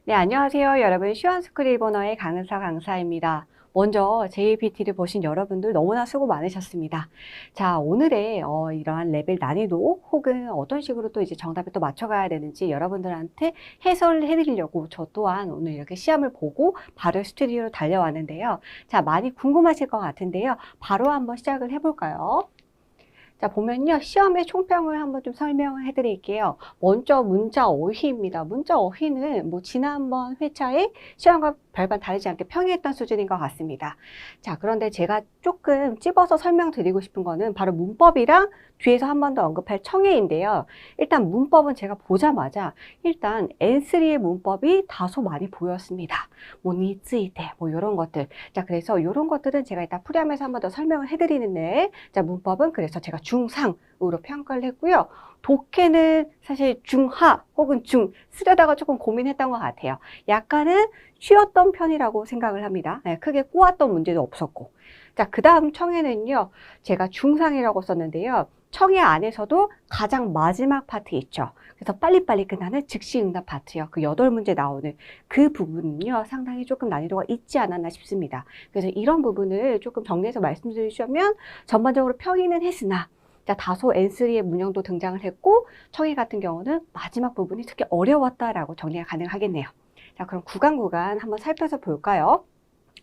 네, 안녕하세요. 여러분. 시원스쿨 일본어의 강은서 강사입니다. 먼저 JPT를 보신 여러분들 너무나 수고 많으셨습니다. 자, 오늘의 이러한 레벨 난이도 혹은 어떤 식으로 또 이제 정답을 또 맞춰가야 되는지 여러분들한테 해설을 해드리려고 저 또한 오늘 이렇게 시험을 보고 바로 스튜디오로 달려왔는데요. 자, 많이 궁금하실 것 같은데요. 바로 한번 시작을 해볼까요? 자, 보면요. 시험의 총평을 한번 좀 설명을 해드릴게요. 먼저 문자 어휘입니다. 문자 어휘는 뭐 지난번 회차에 시험과 별반 다르지 않게 평이했던 수준인 것 같습니다. 자, 그런데 제가 조금 찝어서 설명드리고 싶은 거는 바로 문법이랑 뒤에서 한 번 더 언급할 청해인데요. 일단 문법은 제가 보자마자 일단 N3의 문법이 다소 많이 보였습니다. 뭐 니즈이테 뭐 이런 것들. 자, 그래서 이런 것들은 제가 일단 풀이하면서 한 번 더 설명을 해드리는데, 자, 문법은 그래서 제가 중상으로 평가를 했고요. 독해는 사실 중하 혹은 중 쓰려다가 조금 고민했던 것 같아요. 약간은 쉬웠던 편이라고 생각을 합니다. 네, 크게 꼬았던 문제도 없었고. 자, 그 다음 청해는요. 제가 중상이라고 썼는데요. 청해 안에서도 가장 마지막 파트 있죠. 그래서 빨리빨리 끝나는 즉시응답 파트요. 그 8문제 나오는 그 부분은요. 상당히 조금 난이도가 있지 않았나 싶습니다. 그래서 이런 부분을 조금 정리해서 말씀드리자면 전반적으로 평이는 했으나 자, 다소 N3의 문형도 등장을 했고 청해 같은 경우는 마지막 부분이 특히 어려웠다라고 정리가 가능하겠네요. 자, 그럼 구간 한번 살펴서 볼까요?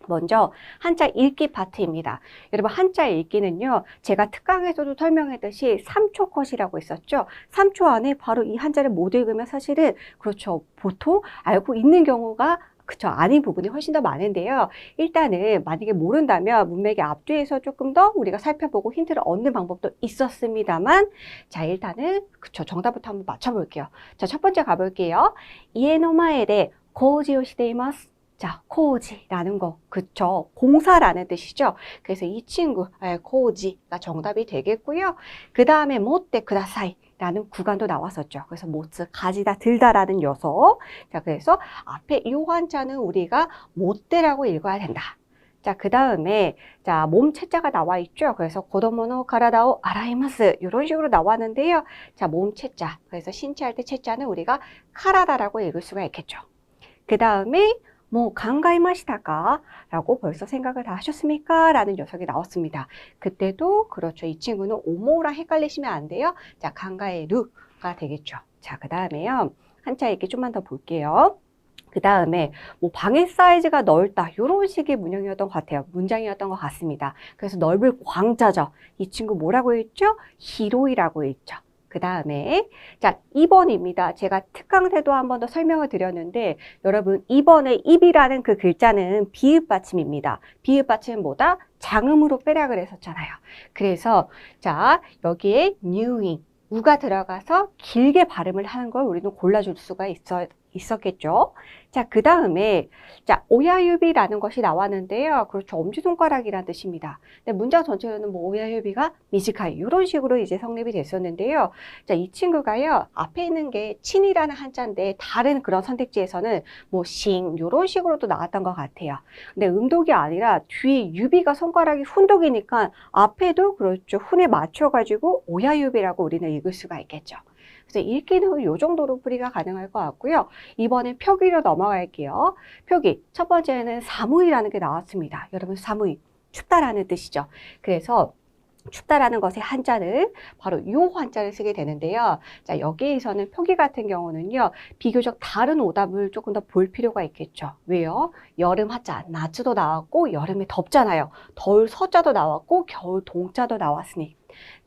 먼저 한자 읽기 파트입니다. 여러분 한자 읽기는요. 제가 특강에서도 설명했듯이 3초 컷이라고 있었죠. 3초 안에 바로 이 한자를 못 읽으면 사실은 그렇죠. 보통 알고 있는 경우가 그쵸. 아닌 부분이 훨씬 더 많은데요. 일단은 만약에 모른다면 문맥의 앞뒤에서 조금 더 우리가 살펴보고 힌트를 얻는 방법도 있었습니다만 자 일단은 그쵸. 정답부터 한번 맞춰볼게요. 자, 첫 번째 가볼게요. 이에노마에데 고지오 시데이마스. 자, 코지라는 거, 그쵸? 공사라는 뜻이죠. 그래서 이 친구, 코지가 정답이 되겠고요. 그 다음에 못데 쿠다사이 라는 구간도 나왔었죠. 그래서 모츠, 가지다, 들다라는 녀석. 자, 그래서 앞에 이 한자는 우리가 못데라고 읽어야 된다. 자, 그 다음에, 자, 몸 채자가 나와 있죠. 그래서 고도모노 가라다오 아라이마스. 이런 식으로 나왔는데요. 자, 몸 채자. 그래서 신체할 때 채자는 우리가 카라다라고 읽을 수가 있겠죠. 그 다음에, 뭐 강가이마시다까? 라고 벌써 생각을 다 하셨습니까? 라는 녀석이 나왔습니다. 그때도 그렇죠. 이 친구는 오모랑 헷갈리시면 안 돼요. 자, 강가에루가 되겠죠. 자, 그 다음에요. 한자 읽기 좀만 더 볼게요. 그 다음에 뭐 방의 사이즈가 넓다 이런 식의 문형이었던 것 같아요. 문장이었던 것 같습니다. 그래서 넓을 광자죠. 이 친구 뭐라고 했죠? 히로이라고 했죠. 그 다음에 자 2번입니다. 제가 특강 때도 한 번 더 설명을 드렸는데 여러분 2번의 입이라는 그 글자는 비읍 받침입니다. 비읍 받침은 뭐다? 장음으로 빼라 그랬었잖아요. 그래서 자 여기에 뉴잉 우가 들어가서 길게 발음을 하는 걸 우리는 골라줄 수가 있었겠죠. 자, 그 다음에, 자, 오야유비라는 것이 나왔는데요. 그렇죠. 엄지손가락이라는 뜻입니다. 근데 문장 전체로는 뭐 오야유비가 미지카이, 이런 식으로 이제 성립이 됐었는데요. 자, 이 친구가요. 앞에 있는 게 친이라는 한자인데, 다른 그런 선택지에서는 뭐 싱, 이런 식으로도 나왔던 것 같아요. 근데 음독이 아니라 뒤에 유비가 손가락이 훈독이니까 앞에도 그렇죠. 훈에 맞춰가지고 오야유비라고 우리는 읽을 수가 있겠죠. 그래서 읽기는 이 정도로 풀이가 가능할 것 같고요. 이번엔 표기로 넘어갈게요. 표기. 첫 번째는 사무이라는 게 나왔습니다. 여러분 사무이. 춥다라는 뜻이죠. 그래서 춥다라는 것의 한자는 바로 이 한자를 쓰게 되는데요. 자, 여기에서는 표기 같은 경우는요. 비교적 다른 오답을 조금 더 볼 필요가 있겠죠. 왜요? 여름 하자, 낮도 나왔고 여름에 덥잖아요. 더울 서자도 나왔고 겨울 동자도 나왔으니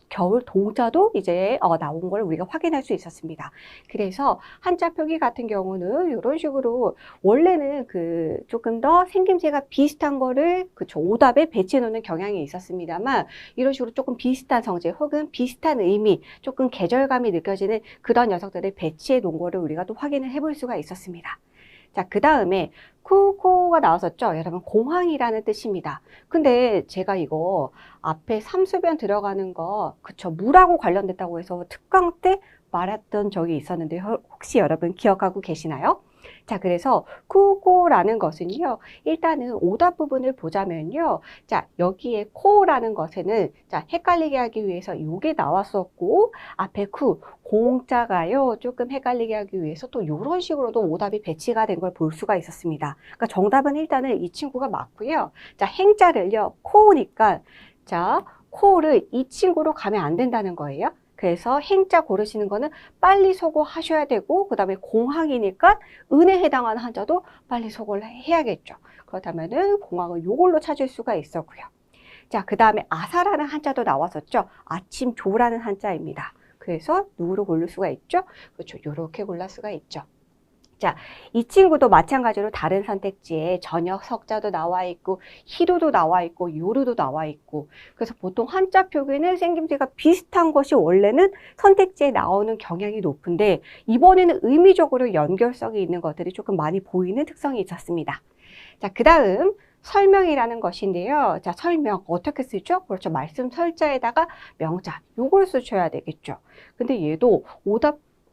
겨울 동자도 이제 나온 걸 우리가 확인할 수 있었습니다. 그래서 한자 표기 같은 경우는 이런 식으로 원래는 그 조금 더 생김새가 비슷한 거를 그쵸 오답에 배치해 놓는 경향이 있었습니다만 이런 식으로 조금 비슷한 성질 혹은 비슷한 의미 조금 계절감이 느껴지는 그런 녀석들을 배치해 놓은 거를 우리가 또 확인을 해볼 수가 있었습니다. 자, 그 다음에 쿠코가 나왔었죠. 여러분 공항이라는 뜻입니다. 근데 제가 이거 앞에 삼수변 들어가는 거 그쵸 물하고 관련됐다고 해서 특강 때 말했던 적이 있었는데 혹시 여러분 기억하고 계시나요? 자, 그래서 쿠고라는 것은요, 일단은 오답 부분을 보자면요. 자, 여기에 코라는 것에는, 자, 헷갈리게 하기 위해서 요게 나왔었고, 앞에 쿠, 공자가요, 조금 헷갈리게 하기 위해서 또 이런 식으로도 오답이 배치가 된 걸 볼 수가 있었습니다. 그러니까 정답은 일단은 이 친구가 맞고요. 자, 행자를요, 코니까, 자, 코를 이 친구로 가면 안 된다는 거예요. 그래서 행자 고르시는 거는 빨리 소거하셔야 되고, 그 다음에 공항이니까 은에 해당하는 한자도 빨리 소거를 해야겠죠. 그렇다면은 공항은 요걸로 찾을 수가 있었고요. 자, 그 다음에 아사라는 한자도 나왔었죠. 아침 조라는 한자입니다. 그래서 누구로 고를 수가 있죠? 그렇죠. 요렇게 골랄 수가 있죠. 자, 이 친구도 마찬가지로 다른 선택지에 저녁 석자도 나와 있고 히루도 나와 있고 요루도 나와 있고, 그래서 보통 한자 표기는 생김새가 비슷한 것이 원래는 선택지에 나오는 경향이 높은데, 이번에는 의미적으로 연결성이 있는 것들이 조금 많이 보이는 특성이 있었습니다. 자, 그 다음 설명이라는 것인데요. 자, 설명 어떻게 쓰죠? 그렇죠. 말씀 설자에다가 명자, 요걸 쓰셔야 되겠죠. 근데 얘도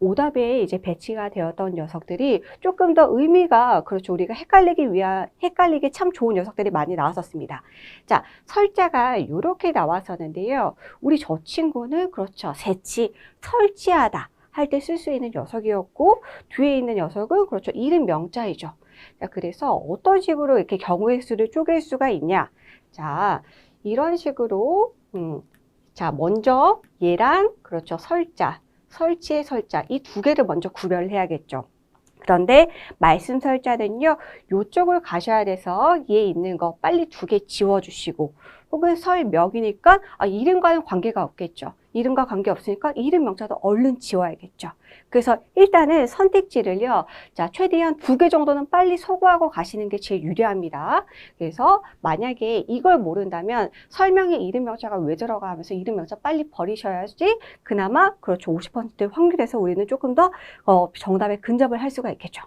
오답에 이제 배치가 되었던 녀석들이 조금 더 의미가, 그렇죠, 우리가 헷갈리기 참 좋은 녀석들이 많이 나왔었습니다. 자, 설자가 이렇게 나왔었는데요. 우리 저 친구는 그렇죠, 새치, 설치하다 할 때 쓸 수 있는 녀석이었고, 뒤에 있는 녀석은 그렇죠, 이름 명자이죠. 자, 그래서 어떤 식으로 이렇게 경우의 수를 쪼갤 수가 있냐? 자, 이런 식으로 자, 먼저 얘랑 그렇죠, 설치의 설자, 이 두 개를 먼저 구별을 해야겠죠. 그런데 말씀 설자는요, 요쪽을 가셔야 돼서 얘 있는 거 빨리 두 개 지워주시고, 혹은 설명이니까 이름과는 관계가 없겠죠. 이름과 관계 없으니까 이름 명자도 얼른 지워야겠죠. 그래서 일단은 선택지를요, 자, 최대한 두 개 정도는 빨리 소거하고 가시는 게 제일 유리합니다. 그래서 만약에 이걸 모른다면 설명에 이름 명자가 왜 들어가 하면서 이름 명자 빨리 버리셔야지 그나마 그렇죠, 50% 확률에서 우리는 조금 더 정답에 근접을 할 수가 있겠죠.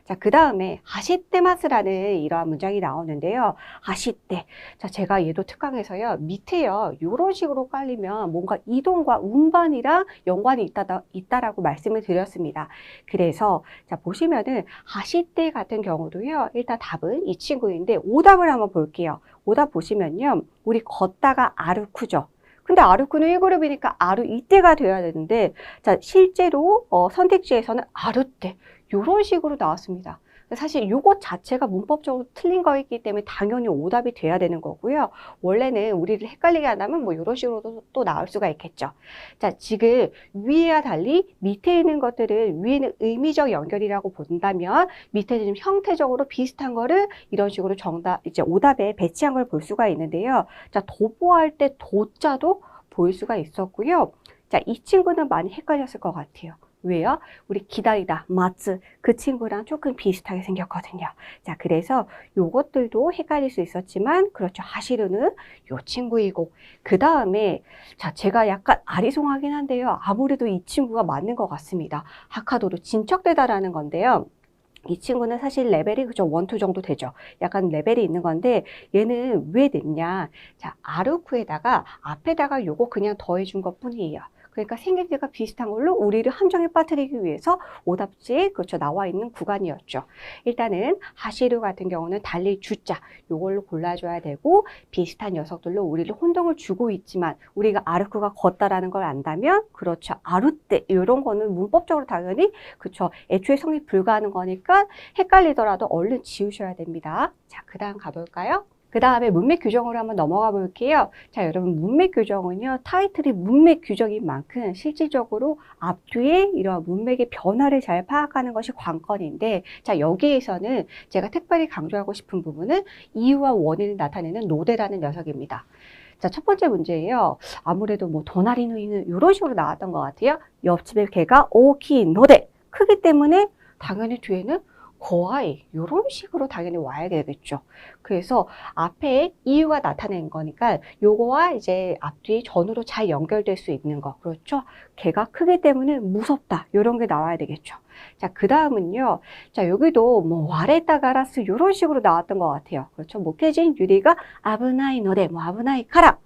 자, 그 다음에 하시테마스라는 이러한 문장이 나오는데요. 하시테. 자, 제가 얘도 특강에서요, 밑에요, 이런 식으로 깔리면 뭔가 이동과 운반이랑 연관이 있다라고 말씀을 드렸습니다. 그래서 자, 보시면은 하시테 같은 경우도요, 일단 답은 이 친구인데 오답을 한번 볼게요. 오답 보시면요, 우리 걷다가 아르쿠죠. 근데 아르쿠는 1그룹이니까 아르 이때가 돼야 되는데, 자, 실제로 선택지에서는 아르때 이런 식으로 나왔습니다. 사실 이것 자체가 문법적으로 틀린 거이기 때문에 당연히 오답이 돼야 되는 거고요. 원래는 우리를 헷갈리게 한다면 뭐 이런 식으로도 또 나올 수가 있겠죠. 자, 지금 위와 달리 밑에 있는 것들을 위에는 의미적 연결이라고 본다면 밑에는 좀 형태적으로 비슷한 거를 이런 식으로 이제 오답에 배치한 걸 볼 수가 있는데요. 자, 도보할 때 도자도 보일 수가 있었고요. 자, 이 친구는 많이 헷갈렸을 것 같아요. 왜요? 우리 기다리다, 마츠, 그 친구랑 조금 비슷하게 생겼거든요. 자, 그래서 요것들도 헷갈릴 수 있었지만, 그렇죠, 하시르는 요 친구이고, 그 다음에, 자, 제가 약간 아리송하긴 한데요. 아무래도 이 친구가 맞는 것 같습니다. 하카도로 진척되다라는 건데요. 이 친구는 사실 레벨이 그죠, 1, 2 정도 되죠. 약간 레벨이 있는 건데, 얘는 왜 냈냐? 자, 아르쿠에다가 앞에다가 요거 그냥 더해준 것 뿐이에요. 그러니까 생김새가 비슷한 걸로 우리를 함정에 빠뜨리기 위해서 오답지에 그렇죠, 나와 있는 구간이었죠. 일단은 하시루 같은 경우는 달릴 주자 요걸로 골라줘야 되고, 비슷한 녀석들로 우리를 혼동을 주고 있지만 우리가 아르쿠가 걷다라는 걸 안다면 그렇죠, 아루떼 이런 거는 문법적으로 당연히 그렇죠, 애초에 성립 불가하는 거니까 헷갈리더라도 얼른 지우셔야 됩니다. 자, 그 다음 가볼까요? 그 다음에 문맥 규정으로 한번 넘어가 볼게요. 자, 여러분, 문맥 규정은요, 타이틀이 문맥 규정인 만큼 실질적으로 앞뒤에 이런 문맥의 변화를 잘 파악하는 것이 관건인데, 자, 여기에서는 제가 특별히 강조하고 싶은 부분은 이유와 원인을 나타내는 노대라는 녀석입니다. 자, 첫 번째 문제예요. 아무래도 뭐 도나리누이는 이런 식으로 나왔던 것 같아요. 옆집의 개가 오키 노대, 크기 때문에 당연히 뒤에는 거하이 이런 식으로 당연히 와야 되겠죠. 그래서 앞에 이유가 나타낸 거니까 요거와 이제 앞뒤 전후로 잘 연결될 수 있는 거, 그렇죠? 개가 크기 때문에 무섭다 이런 게 나와야 되겠죠. 자, 그 다음은요. 자, 여기도 뭐 와레타 가라스 이런 식으로 나왔던 것 같아요. 그렇죠? 목해진 유리가 아브나이 노데, 뭐 아브나이 카라,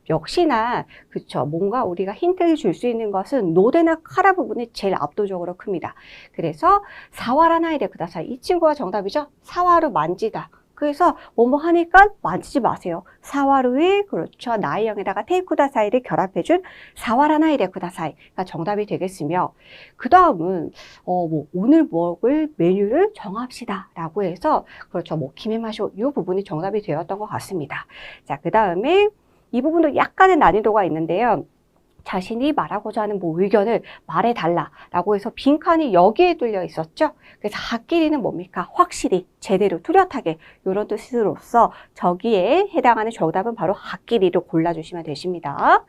역시나 그쵸, 뭔가 우리가 힌트를 줄 수 있는 것은 노데나 카라 부분이 제일 압도적으로 큽니다. 그래서 사와라 나이데 쿠다사이, 이 친구가 정답이죠. 사와루 만지다. 그래서 뭐뭐 하니까 만지지 마세요. 사와루에 그렇죠, 나이형에다가 테이쿠다사이를 결합해준 사와라 나이데 쿠다사이가 정답이 되겠으며, 그 다음은 뭐 오늘 먹을 메뉴를 정합시다 라고 해서 그렇죠, 뭐 키메마쇼, 이 부분이 정답이 되었던 것 같습니다. 자, 그 다음에 이 부분도 약간의 난이도가 있는데요. 자신이 말하고자 하는 뭐 의견을 말해달라 라고 해서 빈칸이 여기에 뚫려 있었죠. 그래서 핫끼리는 뭡니까? 확실히, 제대로, 뚜렷하게, 이런 뜻으로서 저기에 해당하는 정답은 바로 핫끼리로 골라주시면 되십니다.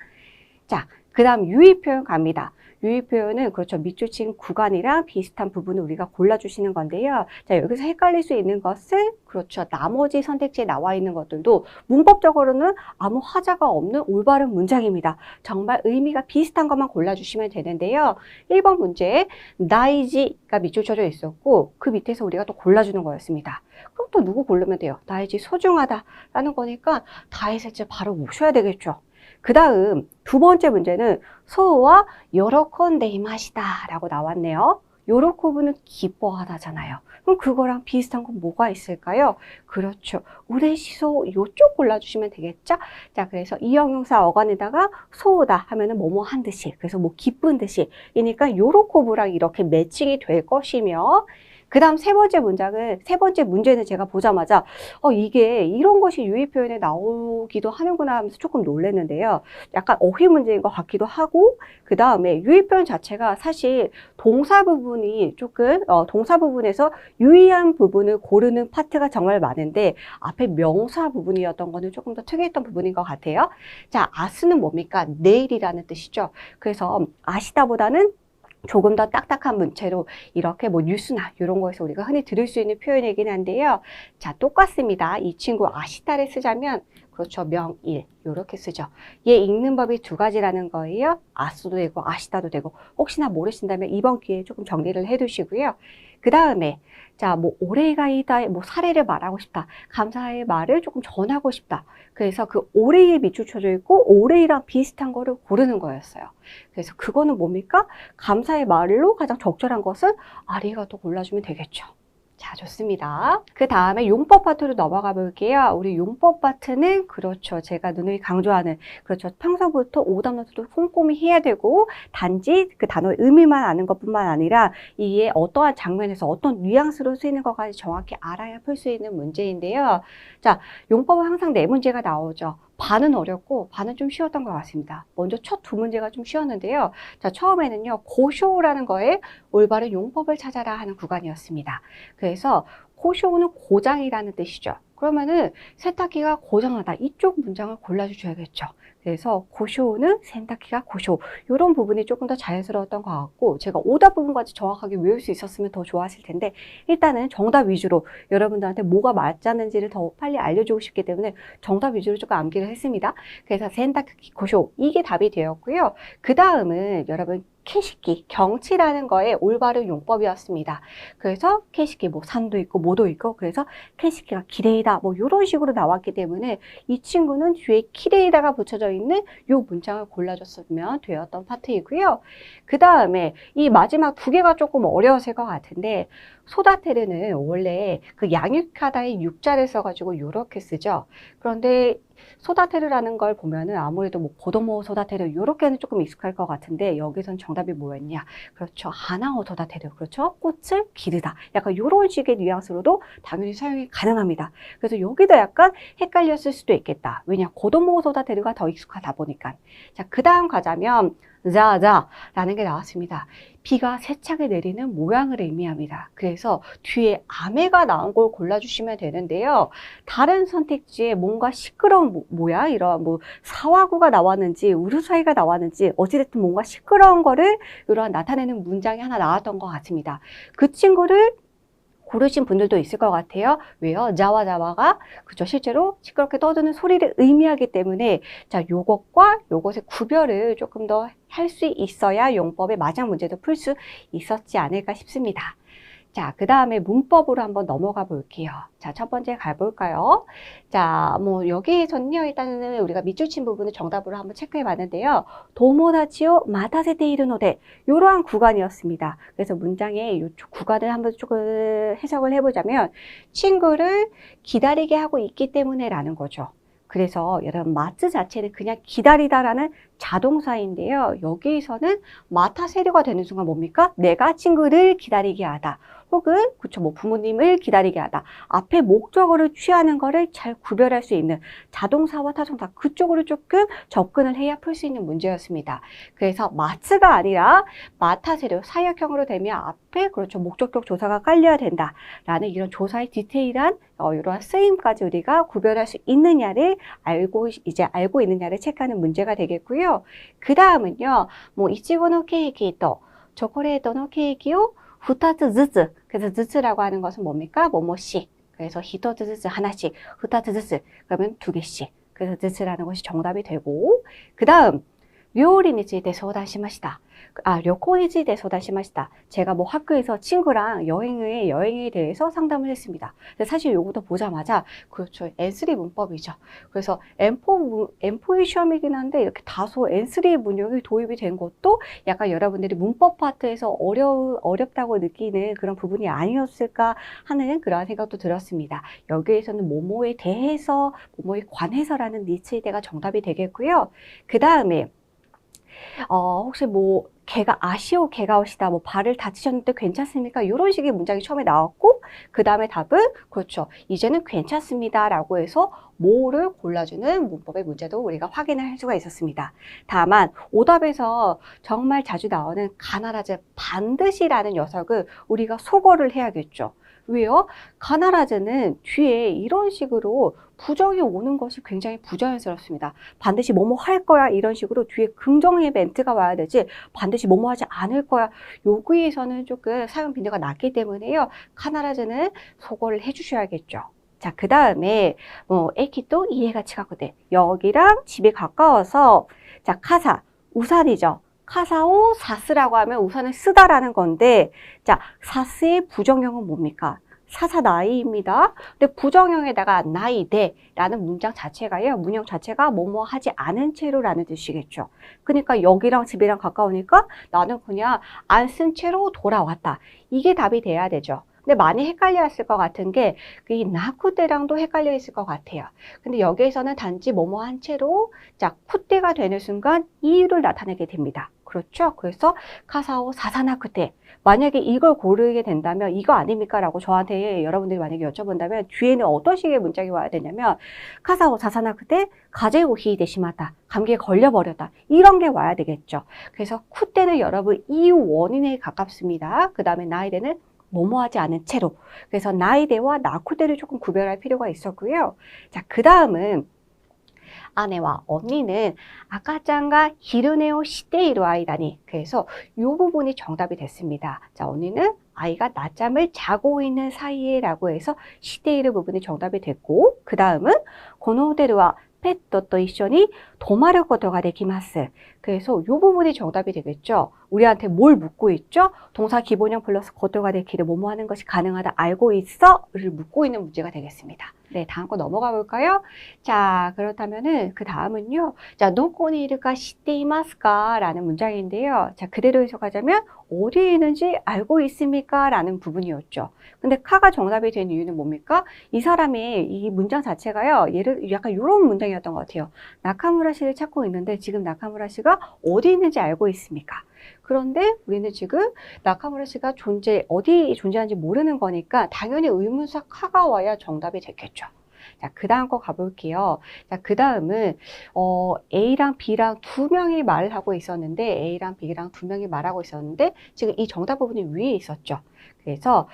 자, 그 다음 유의 표현 갑니다. 유의 표현은 그렇죠, 밑줄 친 구간이랑 비슷한 부분을 우리가 골라주시는 건데요. 자, 여기서 헷갈릴 수 있는 것은 그렇죠, 나머지 선택지에 나와 있는 것들도 문법적으로는 아무 하자가 없는 올바른 문장입니다. 정말 의미가 비슷한 것만 골라주시면 되는데요. 1번 문제, 나이지가 밑줄 쳐져 있었고 그 밑에서 우리가 또 골라주는 거였습니다. 그럼 또 누구 고르면 돼요? 나이지 소중하다라는 거니까 다이셋째 바로 모셔야 되겠죠. 그 다음 두 번째 문제는 소와 요로콘데이마시다 라고 나왔네요. 요로코부는 기뻐하다잖아요. 그럼 그거랑 비슷한 건 뭐가 있을까요? 그렇죠, 우레시소, 요쪽 골라주시면 되겠죠? 자, 그래서 이 형용사 어간에다가 소다 하면은 뭐뭐 한 듯이, 그래서 뭐 기쁜 듯이 이니까 요로코부랑 이렇게 매칭이 될 것이며, 그 다음 세 번째 문제는 제가 보자마자 이게 이런 것이 유의 표현에 나오기도 하는구나 하면서 조금 놀랐는데요. 약간 어휘 문제인 것 같기도 하고, 그 다음에 유의 표현 자체가 사실 동사 부분이 조금 동사 부분에서 유의한 부분을 고르는 파트가 정말 많은데 앞에 명사 부분이었던 거는 조금 더 특이했던 부분인 것 같아요. 자, 아스는 뭡니까? 내일이라는 뜻이죠. 그래서 아시다보다는 조금 더 딱딱한 문체로 이렇게 뭐 뉴스나 이런 거에서 우리가 흔히 들을 수 있는 표현이긴 한데요. 자, 똑같습니다. 이 친구 아시다를 쓰자면 그렇죠, 명일 이렇게 쓰죠. 얘 읽는 법이 두 가지라는 거예요. 아스도 되고 아시다도 되고, 혹시나 모르신다면 이번 기회에 조금 정리를 해 두시고요. 그 다음에 자, 뭐 오레이가이다의 뭐 사례를 말하고 싶다, 감사의 말을 조금 전하고 싶다. 그래서 그 오레이에 밑줄 쳐져 있고 오레이랑 비슷한 거를 고르는 거였어요. 그래서 그거는 뭡니까? 감사의 말로 가장 적절한 것은 아리가또 골라주면 되겠죠. 자, 좋습니다. 그 다음에 용법 파트로 넘어가 볼게요. 우리 용법 파트는 그렇죠, 제가 누누이 강조하는, 그렇죠, 평소부터 오답노트도 꼼꼼히 해야 되고, 단지 그 단어의 의미만 아는 것뿐만 아니라 이게 어떠한 장면에서 어떤 뉘앙스로 쓰이는 것까지 정확히 알아야 풀 수 있는 문제인데요. 자, 용법은 항상 네 문제가 나오죠. 반은 어렵고 반은 좀 쉬웠던 것 같습니다. 먼저 첫 두 문제가 좀 쉬웠는데요. 자, 처음에는요, 고쇼라는 거에 올바른 용법을 찾아라 하는 구간이었습니다. 그래서 고쇼는 고장이라는 뜻이죠. 그러면은 세탁기가 고장나다, 이쪽 문장을 골라주셔야겠죠. 그래서 고쇼는 세탁기가 고쇼, 이런 부분이 조금 더 자연스러웠던 것 같고, 제가 오답 부분까지 정확하게 외울 수 있었으면 더 좋았을 텐데, 일단은 정답 위주로 여러분들한테 뭐가 맞지 않는지를 더 빨리 알려주고 싶기 때문에 정답 위주로 조금 암기를 했습니다. 그래서 세탁기 고쇼, 이게 답이 되었고요. 그 다음은 여러분 캐시키, 경치라는 거에 올바른 용법이었습니다. 그래서 캐시키, 뭐 산도 있고 뭐도 있고, 그래서 캐시키가 기레이다, 뭐 이런 식으로 나왔기 때문에 이 친구는 뒤에 기레이다가 붙여져 있는 이 문장을 골라줬으면 되었던 파트이고요. 그 다음에 이 마지막 두 개가 조금 어려웠을 것 같은데, 소다테르는 원래 그 양육하다의 육자를 써가지고 이렇게 쓰죠. 그런데 소다테르라는 걸 보면은 아무래도 뭐 고도모 소다테르 이렇게는 조금 익숙할 것 같은데, 여기선 정답이 뭐였냐? 그렇죠, 하나오 소다테르, 그렇죠, 꽃을 기르다, 약간 이런 식의 뉘앙스로도 당연히 사용이 가능합니다. 그래서 여기도 약간 헷갈렸을 수도 있겠다. 왜냐, 고도모 소다테르가 더 익숙하다 보니까. 자, 그 다음 가자면 자자라는 게 나왔습니다. 비가 세차게 내리는 모양을 의미합니다. 그래서 뒤에 아메가 나온 걸 골라주시면 되는데요. 다른 선택지에 뭔가 시끄러운 모양, 이런 뭐 사와구가 나왔는지 우루사이가 나왔는지 어찌됐든 뭔가 시끄러운 거를 이러한 나타내는 문장이 하나 나왔던 것 같습니다. 그 친구를 고르신 분들도 있을 것 같아요. 왜요? 자와자와가 그죠, 실제로 시끄럽게 떠드는 소리를 의미하기 때문에, 자, 요것과 요것의 구별을 조금 더 할 수 있어야 용법의 마지막 문제도 풀 수 있었지 않을까 싶습니다. 자, 그 다음에 문법으로 한번 넘어가 볼게요. 자, 첫 번째 가볼까요? 자, 뭐, 여기에서는요, 일단은 우리가 밑줄 친 부분을 정답으로 한번 체크해 봤는데요. 도모다치오 마타세테 이르노데, 이러한 구간이었습니다. 그래서 문장의 이 구간을 한번 조금 해석을 해보자면, 친구를 기다리게 하고 있기 때문에 라는 거죠. 그래서 여러분 마츠 자체는 그냥 기다리다라는 자동사인데요. 여기에서는 마타세류가 되는 순간 뭡니까? 내가 친구를 기다리게 하다. 혹은 그쵸 뭐 부모님을 기다리게 하다. 앞에 목적어를 취하는 거를 잘 구별할 수 있는 자동사와 타동사 그쪽으로 조금 접근을 해야 풀 수 있는 문제였습니다. 그래서 마츠가 아니라 마타세류 사역형으로 되면 앞에 그렇죠 목적격 조사가 깔려야 된다라는 이런 조사의 디테일한 이러한 쓰임까지 우리가 구별할 수 있느냐를 알고 있느냐를 체크하는 문제가 되겠고요. 그 다음은요, 뭐 이치고노 케이크 또 초콜릿의 케이크요 2つずつ. 그래서 ずつ라고 하는 것은 뭡니까? 뭐뭐씩. 그래서 1つずつ 하나씩, 2つずつ 그러면 2개씩. 그래서 ずつ라는 것이 정답이 되고, 그 다음 料理について相談しました.旅行について相談しました. 제가 뭐 학교에서 친구랑 여행에 대해서 상담을 했습니다. 근데 사실 요거도 보자마자, 그렇죠. N3 문법이죠. 그래서 N4의 시험이긴 한데, 이렇게 다소 N3 문형이 도입이 된 것도 약간 여러분들이 문법 파트에서 어렵다고 느끼는 그런 부분이 아니었을까 하는 그런 생각도 들었습니다. 여기에서는 뭐뭐에 대해서, 뭐뭐에 관해서라는 니츠이데가 정답이 되겠고요. 그 다음에, 혹시 뭐, 개가 오시다, 뭐, 발을 다치셨는데 괜찮습니까? 이런 식의 문장이 처음에 나왔고, 그 다음에 답은, 그렇죠. 이제는 괜찮습니다. 라고 해서 뭐를 골라주는 문법의 문제도 우리가 확인을 할 수가 있었습니다. 다만, 오답에서 정말 자주 나오는 가나라즈 반드시라는 녀석은 우리가 소거를 해야겠죠. 왜요? 가나라즈는 뒤에 이런 식으로 부정이 오는 것이 굉장히 부자연스럽습니다. 반드시 뭐뭐 할 거야 이런 식으로 뒤에 긍정의 멘트가 와야 되지 반드시 뭐뭐 하지 않을 거야 여기에서는 조금 사용 빈도가 낮기 때문에요. 가나라즈는 소거를 해주셔야겠죠. 자, 그 다음에 에키도 이해가 치가거든. 여기랑 집이 가까워서 자, 카사, 우산이죠. 카사오 사스라고 하면 우산을 쓰다라는 건데 자, 사스의 부정형은 뭡니까? 사사 나이입니다. 근데 부정형에다가 나이데라는 문장 자체가요. 문형 자체가 뭐뭐 하지 않은 채로라는 뜻이겠죠. 그러니까 여기랑 집이랑 가까우니까 나는 그냥 안 쓴 채로 돌아왔다. 이게 답이 돼야 되죠. 근데 많이 헷갈려 했을 것 같은 게 이 나쿠떼랑도 헷갈려 있을 것 같아요. 근데 여기에서는 단지 뭐뭐 한 채로 자 쿠떼가 되는 순간 이유를 나타내게 됩니다. 그렇죠? 그래서 카사오 사사나쿠떼 만약에 이걸 고르게 된다면 이거 아닙니까? 라고 저한테 여러분들이 만약에 여쭤본다면 뒤에는 어떤 식의 문장이 와야 되냐면 카사오 사사나쿠떼 가제고 히데시마다 감기에 걸려버렸다. 이런 게 와야 되겠죠. 그래서 쿠떼는 여러분 이유 원인에 가깝습니다. 그 다음에 나이데는 뭐뭐 하지 않은 채로. 그래서 나이데와 나쿠데를 조금 구별할 필요가 있었고요. 자, 그 다음은 아내와 언니는 아까짱가 히르네오 시테이루 아이다니. 그래서 이 부분이 정답이 됐습니다. 자, 언니는 아이가 낮잠을 자고 있는 사이에 라고 해서 시테이루 부분이 정답이 됐고, 그 다음은 고노호테르와 펫도 이쇼니 도마를 것도가 되기마스. 그래서 이 부분이 정답이 되겠죠. 우리한테 뭘 묻고 있죠? 동사 기본형 플러스 것도가 되기를 뭐뭐 하는 것이 가능하다 알고 있어?를 묻고 있는 문제가 되겠습니다. 네, 다음 거 넘어가 볼까요? 자, 그렇다면은 그 다음은요. 자, 노코니 이르까 시테이마스까? 라는 문장인데요. 자, 그대로 해석하자면 어디에 있는지 알고 있습니까? 라는 부분이었죠. 근데 카가 정답이 된 이유는 뭡니까? 이 사람의 이 문장 자체가요. 약간 이런 문장이었던 것 같아요. 나카무라 씨를 찾고 있는데 지금 나카무라 씨가 어디 있는지 알고 있습니까? 그런데 우리는 지금 나카무라 씨가 어디 존재하는지 모르는 거니까 당연히 의문사 카가 와야 정답이 됐겠죠. 자, 그 다음 거 가볼게요. 자, 그 다음은, A랑 B랑 두 명이 말을 하고 있었는데, A랑 B랑 두 명이 말하고 있었는데, 지금 이 정답 부분이 위에 있었죠. 그래서,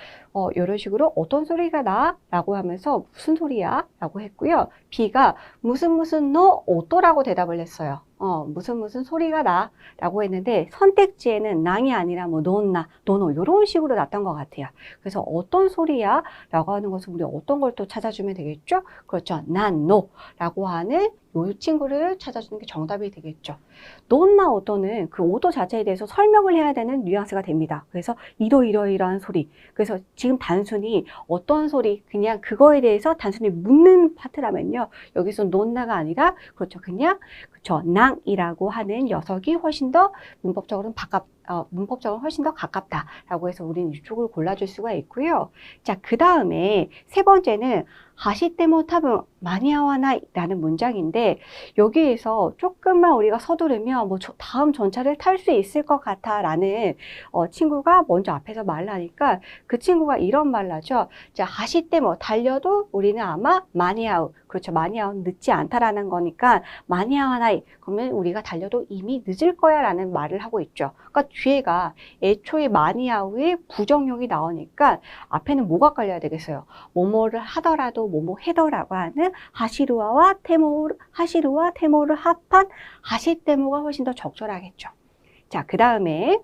이런 식으로 어떤 소리가 나? 라고 하면서 무슨 소리야? 라고 했고요. B가 무슨 너 어떠라고 대답을 했어요. 무슨 무슨 소리가 나 라고 했는데 선택지에는 낭이 아니라 뭐 논나, 노노 이런 식으로 났던 것 같아요. 그래서 어떤 소리야? 라고 하는 것은 우리 어떤 걸 또 찾아주면 되겠죠? 그렇죠. 난, 노 라고 하는 이 친구를 찾아주는 게 정답이 되겠죠. 논나 오도는 그 오도 자체에 대해서 설명을 해야 되는 뉘앙스가 됩니다. 그래서 이러이러이러한 소리. 그래서 지금 단순히 어떤 소리, 그냥 그거에 대해서 단순히 묻는 파트라면요. 여기서 논나가 아니라 그렇죠. 그냥 그렇죠. 낭이라고 하는 녀석이 훨씬 더 문법적으로 훨씬 더 가깝다라고 해서 우리는 이쪽을 골라줄 수가 있고요. 자, 그 다음에 세 번째는 하시테모 타분 마니아와나이 라는 문장인데 여기에서 조금만 우리가 서두르면 뭐 다음 전차를 탈 수 있을 것 같아 라는 친구가 먼저 앞에서 말을 하니까 그 친구가 이런 말을 하죠. 자, 하시테모 달려도 우리는 아마 마니아우 그렇죠. 마니아우 늦지 않다라는 거니까 마니아와나이 그러면 우리가 달려도 이미 늦을 거야 라는 말을 하고 있죠. 그러니까 뒤에가 애초에 마니아우의 부정형이 나오니까 앞에는 뭐가 깔려야 되겠어요. 뭐뭐를 하더라도 뭐뭐 해더라고 하는 하시루와 테모를 합한 하시테모가 훨씬 더 적절하겠죠. 자, 그 다음은요,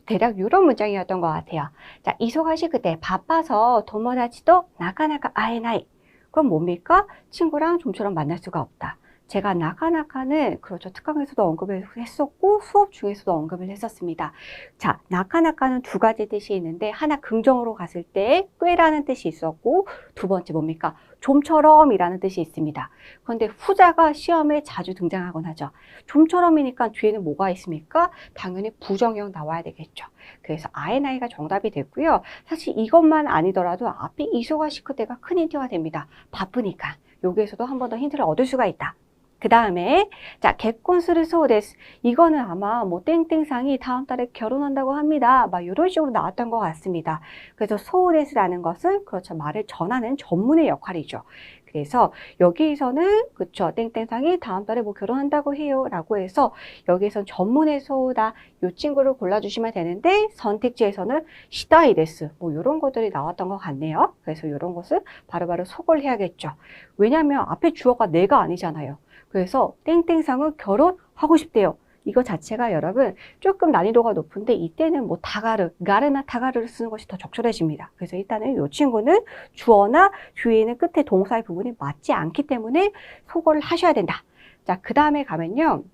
대략 이런 문장이었던 것 같아요. 자, 이소가시 그때 바빠서 도모다치도 나카나카 아에나이. 그럼 뭡니까? 친구랑 좀처럼 만날 수가 없다. 제가 나카나카는 그렇죠. 특강에서도 언급을 했었고 수업 중에서도 언급을 했었습니다. 자, 나카나카는 두 가지 뜻이 있는데 하나 긍정으로 갔을 때 꽤라는 뜻이 있었고 두 번째 뭡니까? 좀처럼이라는 뜻이 있습니다. 그런데 후자가 시험에 자주 등장하곤 하죠. 좀처럼이니까 뒤에는 뭐가 있습니까? 당연히 부정형 나와야 되겠죠. 그래서 아에나이가 정답이 됐고요. 사실 이것만 아니더라도 앞에 이소가 시크때가 큰 힌트가 됩니다. 바쁘니까. 여기에서도 한 번 더 힌트를 얻을 수가 있다. 그 다음에 자 개콘스를 소데스 이거는 아마 뭐 땡땡상이 다음 달에 결혼한다고 합니다. 막 이런 식으로 나왔던 것 같습니다. 그래서 소데스라는 것은 그렇죠 말을 전하는 전문의 역할이죠. 그래서 여기에서는 그쵸 땡땡상이 다음 달에 뭐 결혼한다고 해요 라고 해서 여기에선 전문의 소다 이 친구를 골라주시면 되는데 선택지에서는 시다이데스 뭐 이런 것들이 나왔던 것 같네요. 그래서 이런 것을 바로바로 소거를 해야겠죠. 왜냐하면 앞에 주어가 내가 아니잖아요. 그래서 땡땡상은 결혼하고 싶대요. 이거 자체가 여러분 조금 난이도가 높은데 이때는 뭐 가르나 타가르를 쓰는 것이 더 적절해집니다. 그래서 일단은 이 친구는 주어나 뒤에 있는 끝에 동사의 부분이 맞지 않기 때문에 소거를 하셔야 된다. 자, 그 다음에 가면요.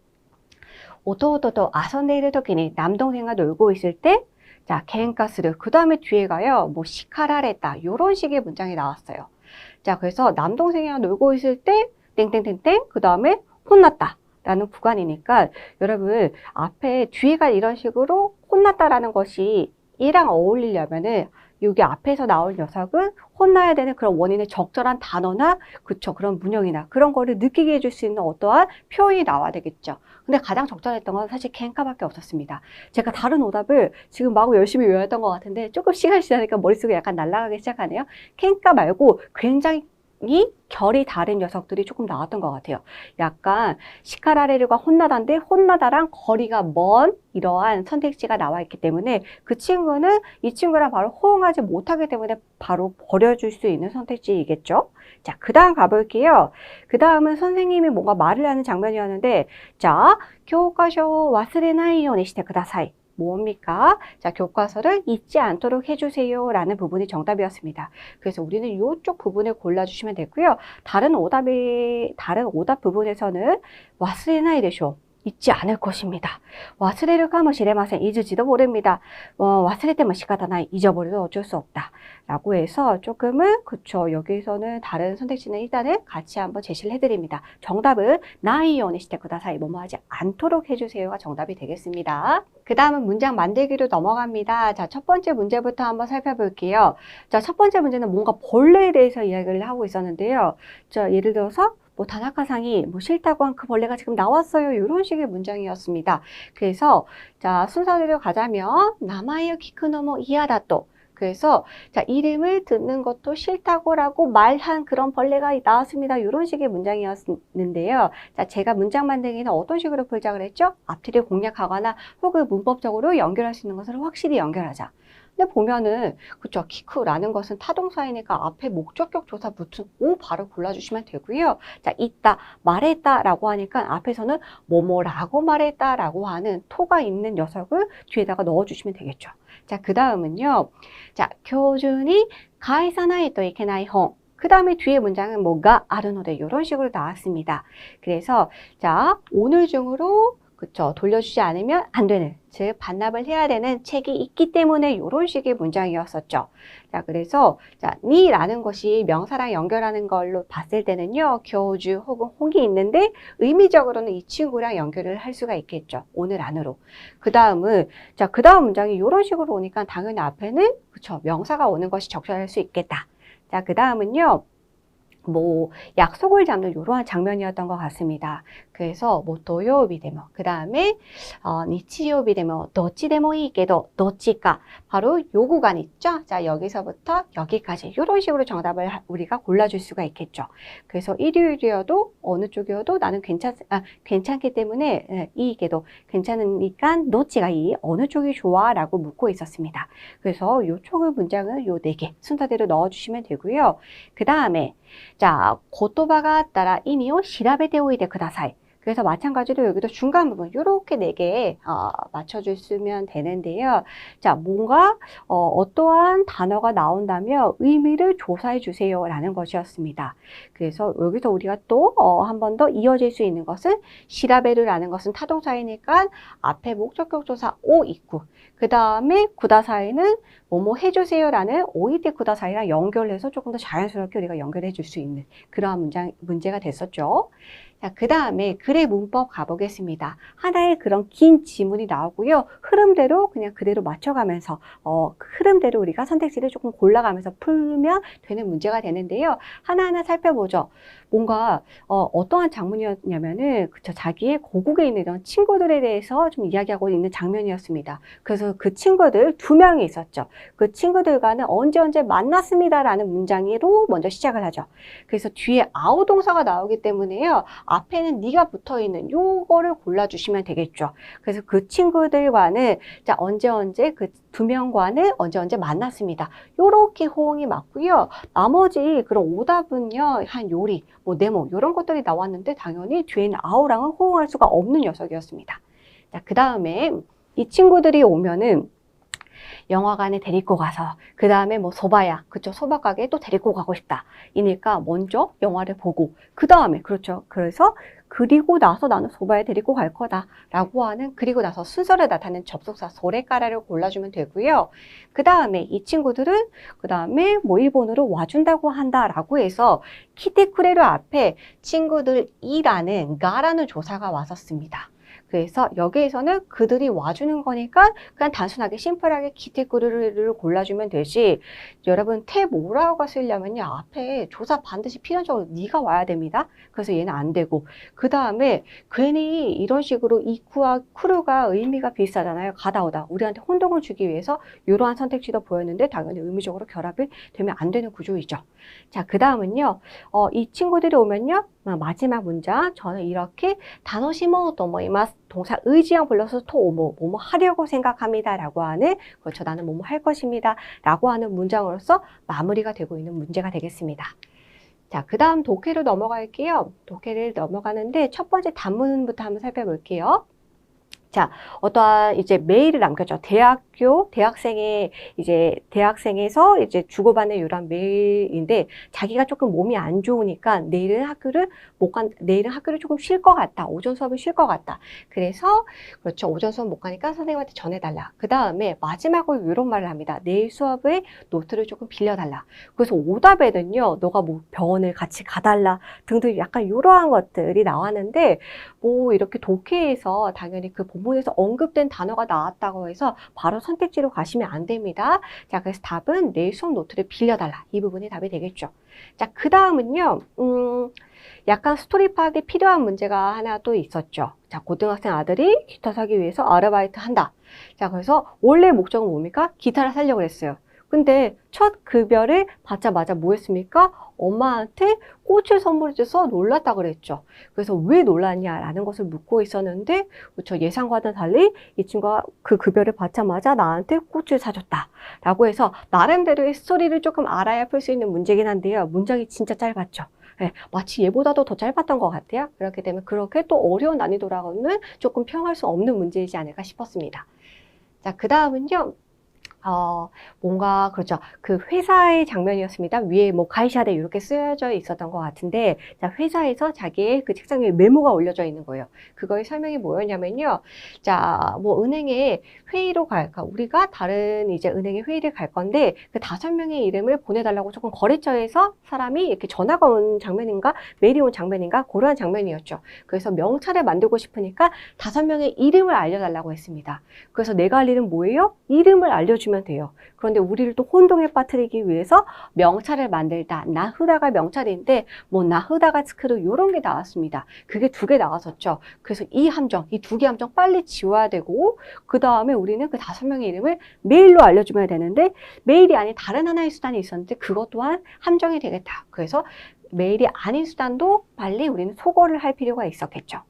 오토오토도 아선데이를 토끼니 남동생과 놀고 있을 때 자, 겐카스르 그 다음에 뒤에 가요. 뭐 시카라레다 이런 식의 문장이 나왔어요. 자, 그래서 남동생이랑 놀고 있을 때 땡땡땡땡 그 다음에 혼났다 라는 구간이니까 여러분 앞에 뒤에가 이런 식으로 혼났다라는 것이 얘랑 어울리려면은 여기 앞에서 나올 녀석은 혼나야 되는 그런 원인의 적절한 단어나 그쵸 그런 문형이나 그런 거를 느끼게 해줄 수 있는 어떠한 표현이 나와야 되겠죠. 근데 가장 적절했던 건 사실 캔카밖에 없었습니다. 제가 다른 오답을 지금 마구 열심히 외웠던 것 같은데 조금 시간이 지나니까 머릿속에 약간 날아가기 시작하네요. 캔카 말고 굉장히 결이 다른 녀석들이 조금 나왔던 것 같아요. 약간 시카라레르가 혼나다인데 혼나다랑 거리가 먼 이러한 선택지가 나와 있기 때문에 그 친구는 이 친구랑 바로 호응하지 못하기 때문에 바로 버려줄 수 있는 선택지이겠죠. 자, 그 다음 가볼게요. 그 다음은 선생님이 뭔가 말을 하는 장면이었는데 자, 교과서 와스레나이요니 시테 쿠다사이. 뭡니까? 자, 교과서를 잊지 않도록 해주세요 라는 부분이 정답이었습니다. 그래서 우리는 이쪽 부분을 골라주시면 되고요. 다른 오답 부분에서는 와스레나이 데쇼 잊지 않을 것입니다. 와스레를 까모시레마센 잊을지도 모릅니다. 와스레테모 시카타나이 잊어버려도 어쩔 수 없다. 라고 해서 조금은 그쵸 여기서는 다른 선택지는 일단은 같이 한번 제시를 해드립니다. 정답은 나이오니 시테쿠다사이 뭐뭐 하지 않도록 해주세요가 정답이 되겠습니다. 그 다음은 문장 만들기로 넘어갑니다. 자, 첫 번째 문제부터 한번 살펴볼게요. 자, 첫 번째 문제는 뭔가 벌레에 대해서 이야기를 하고 있었는데요. 자, 예를 들어서 뭐 다나카상이 뭐 싫다고 한 그 벌레가 지금 나왔어요. 이런 식의 문장이었습니다. 그래서 자 순서대로 가자면 나마이오 키쿠노모 이하다또 그래서 자 이름을 듣는 것도 싫다고라고 말한 그런 벌레가 나왔습니다. 이런 식의 문장이었는데요. 자 제가 문장 만들기는 어떤 식으로 풀자 그랬죠? 앞뒤를 공략하거나 혹은 문법적으로 연결할 수 있는 것을 확실히 연결하자. 근데 보면은 그쵸, 기쿠라는 것은 타동사이니까 앞에 목적격 조사 붙은 오 바로 골라주시면 되고요. 자, 있다, 말했다라고 하니까 앞에서는 뭐뭐라고 말했다라고 하는 토가 있는 녀석을 뒤에다가 넣어주시면 되겠죠. 자, 그 다음은요. 자, 교준이 가이사나이 또 이케나이 혼. 그 다음에 뒤에 문장은 뭐가 아르노데 이런 식으로 나왔습니다. 그래서 자, 오늘 중으로 그쵸, 돌려주지 않으면 안 되는, 즉 반납을 해야 되는 책이 있기 때문에 이런 식의 문장이었었죠. 자, 그래서 자, 니라는 것이 명사랑 연결하는 걸로 봤을 때는요, 교주 혹은 홍이 있는데 의미적으로는 이 친구랑 연결을 할 수가 있겠죠. 오늘 안으로. 그 다음은 자, 그 다음 문장이 이런 식으로 오니까 당연히 앞에는 그쵸, 명사가 오는 것이 적절할 수 있겠다. 자, 그 다음은요. 뭐 약속을 잡는 이러한 장면이었던 것 같습니다. 그래서 뭐 도요일이 되면 그 다음에 니치요일이 되면 도치데모 이게도 도치가 바로 요 구간 있죠. 자, 여기서부터 여기까지 이런 식으로 정답을 우리가 골라줄 수가 있겠죠. 그래서 일요일이어도 어느 쪽이어도 나는 괜찮기 때문에 이게도 괜찮으니까 도치가 이 어느 쪽이 좋아라고 묻고 있었습니다. 그래서 요 총의 문장은 요 4개 순서대로 넣어주시면 되고요. 그 다음에 자, 고토바가 따라 의미を調べておいてください. 그래서 마찬가지로 여기도 중간 부분 이렇게 4개 맞춰주시면 되는데요. 자, 뭔가 어떠한 단어가 나온다면 의미를 조사해 주세요 라는 것이었습니다. 그래서 여기서 우리가 또 한 번 더 이어질 수 있는 것은 시라베르라는 것은 타동사이니까 앞에 목적격 조사 오 있고 그 다음에 구다사이는 뭐뭐 해주세요 라는 오이테 구다사이랑 연결해서 조금 더 자연스럽게 우리가 연결해 줄 수 있는 그러한 문제가 됐었죠. 자, 그 다음에 글의 문법 가보겠습니다. 하나의 그런 긴 지문이 나오고요. 흐름대로 그냥 그대로 맞춰가면서 흐름대로 우리가 선택지를 조금 골라가면서 풀면 되는 문제가 되는데요. 하나하나 살펴보죠. 뭔가 어떠한 장면이었냐면은 그쵸, 자기의 고국에 있는 이런 친구들에 대해서 좀 이야기하고 있는 장면이었습니다. 그래서 그 친구들 2명이 있었죠. 그 친구들과는 언제 만났습니다라는 문장으로 먼저 시작을 하죠. 그래서 뒤에 아우 동사가 나오기 때문에요. 앞에는 니가 붙어있는 요거를 골라주시면 되겠죠. 그래서 그 친구들과는 자 언제 그 2명과는 언제 만났습니다. 요렇게 호응이 맞고요. 나머지 그런 오답은요. 한 요리, 뭐 네모 이런 것들이 나왔는데 당연히 뒤에는 아우랑은 호응할 수가 없는 녀석이었습니다. 자, 그 다음에 이 친구들이 오면은 영화관에 데리고 가서 그 다음에 뭐 소바야 그쵸 소바 가게에 또 데리고 가고 싶다 이니까 먼저 영화를 보고 그 다음에 그렇죠 그래서 그리고 나서 나는 소바에 데리고 갈 거다 라고 하는 그리고 나서 순서를 나타내는 접속사 소레까라를 골라주면 되고요. 그 다음에 이 친구들은 그 다음에 뭐 일본으로 와준다고 한다 라고 해서 키테쿠레르 앞에 친구들이라는 가라는 조사가 왔었습니다. 그래서 여기에서는 그들이 와주는 거니까 그냥 단순하게 심플하게 기테쿠르를 골라주면 되지 여러분 태 뭐라고가 쓰려면요 앞에 조사 반드시 필연적으로 네가 와야 됩니다. 그래서 얘는 안 되고 그 다음에 괜히 이런 식으로 이쿠와 쿠르가 의미가 비슷하잖아요. 가다 오다 우리한테 혼동을 주기 위해서 이러한 선택지도 보였는데 당연히 의미적으로 결합이 되면 안 되는 구조이죠. 자, 그 다음은요 이 친구들이 오면요 마지막 문장 저는 이렇게 다노시모 도모이마스 동사 의지형 플러스 토오모 뭐뭐 하려고 생각합니다 라고 하는 그렇죠 나는 뭐뭐 할 것입니다 라고 하는 문장으로서 마무리가 되고 있는 문제가 되겠습니다. 자, 그 다음 독해로 넘어갈게요. 독해를 넘어가는데 첫 번째 단문부터 한번 살펴볼게요. 자, 어떠한 이제 메일을 남겼죠. 대학생에서 이제 주고받는 이런 메일인데 자기가 조금 몸이 안 좋으니까 내일은 학교를 조금 쉴 것 같다. 오전 수업을 쉴 것 같다. 그래서 그렇죠. 오전 수업 못 가니까 선생님한테 전해달라. 그 다음에 마지막으로 이런 말을 합니다. 내일 수업에 노트를 조금 빌려달라. 그래서 오답에는요. 너가 뭐 병원을 같이 가달라 등등 약간 이러한 것들이 나왔는데 뭐 이렇게 독해에서 당연히 그 본문에서 언급된 단어가 나왔다고 해서 바로 선택지로 가시면 안 됩니다. 자, 그래서 답은 내일 수업 노트를 빌려달라. 이 부분이 답이 되겠죠. 자, 그 다음은요. 약간 스토리 파악이 필요한 문제가 하나 또 있었죠. 자, 고등학생 아들이 기타 사기 위해서 아르바이트 한다. 자, 그래서 원래 목적은 뭡니까? 기타를 사려고 했어요. 근데 첫 급여를 받자마자 뭐 했습니까? 엄마한테 꽃을 선물해줘서 놀랐다 그랬죠. 그래서 왜 놀랐냐라는 것을 묻고 있었는데, 그렇죠. 예상과는 달리 이 친구가 그 급여를 받자마자 나한테 꽃을 사줬다. 라고 해서 나름대로의 스토리를 조금 알아야 풀 수 있는 문제긴 한데요. 문장이 진짜 짧았죠. 네, 마치 얘보다도 더 짧았던 것 같아요. 그렇기 때문에 그렇게 또 어려운 난이도라고는 조금 평할 수 없는 문제이지 않을까 싶었습니다. 자, 그 다음은요. 뭔가, 그렇죠. 그 회사의 장면이었습니다. 위에 뭐 가이샤데 이렇게 쓰여져 있었던 것 같은데, 자, 회사에서 자기의 그 책상 위에 메모가 올려져 있는 거예요. 그거의 설명이 뭐였냐면요. 자, 뭐 은행에 회의로 갈까? 우리가 다른 이제 은행에 회의를 갈 건데, 그 5명의 이름을 보내달라고 조금 거래처에서 사람이 이렇게 전화가 온 장면인가, 메일이 온 장면인가, 그러한 장면이었죠. 그래서 명찰을 만들고 싶으니까 5명의 이름을 알려달라고 했습니다. 그래서 내가 할 일은 뭐예요? 이름을 알려주면 돼요. 그런데 우리를 또 혼동에 빠뜨리기 위해서 명찰을 만들다. 나흐다가 명찰인데 뭐 나흐다가 스크루 이런 게 나왔습니다. 그게 2개 나왔었죠. 그래서 이 2개 함정 빨리 지워야 되고, 그 다음에 우리는 그 5명의 이름을 메일로 알려주면 되는데, 메일이 아닌 다른 하나의 수단이 있었는데 그것 또한 함정이 되겠다. 그래서 메일이 아닌 수단도 빨리 우리는 소거를 할 필요가 있었겠죠.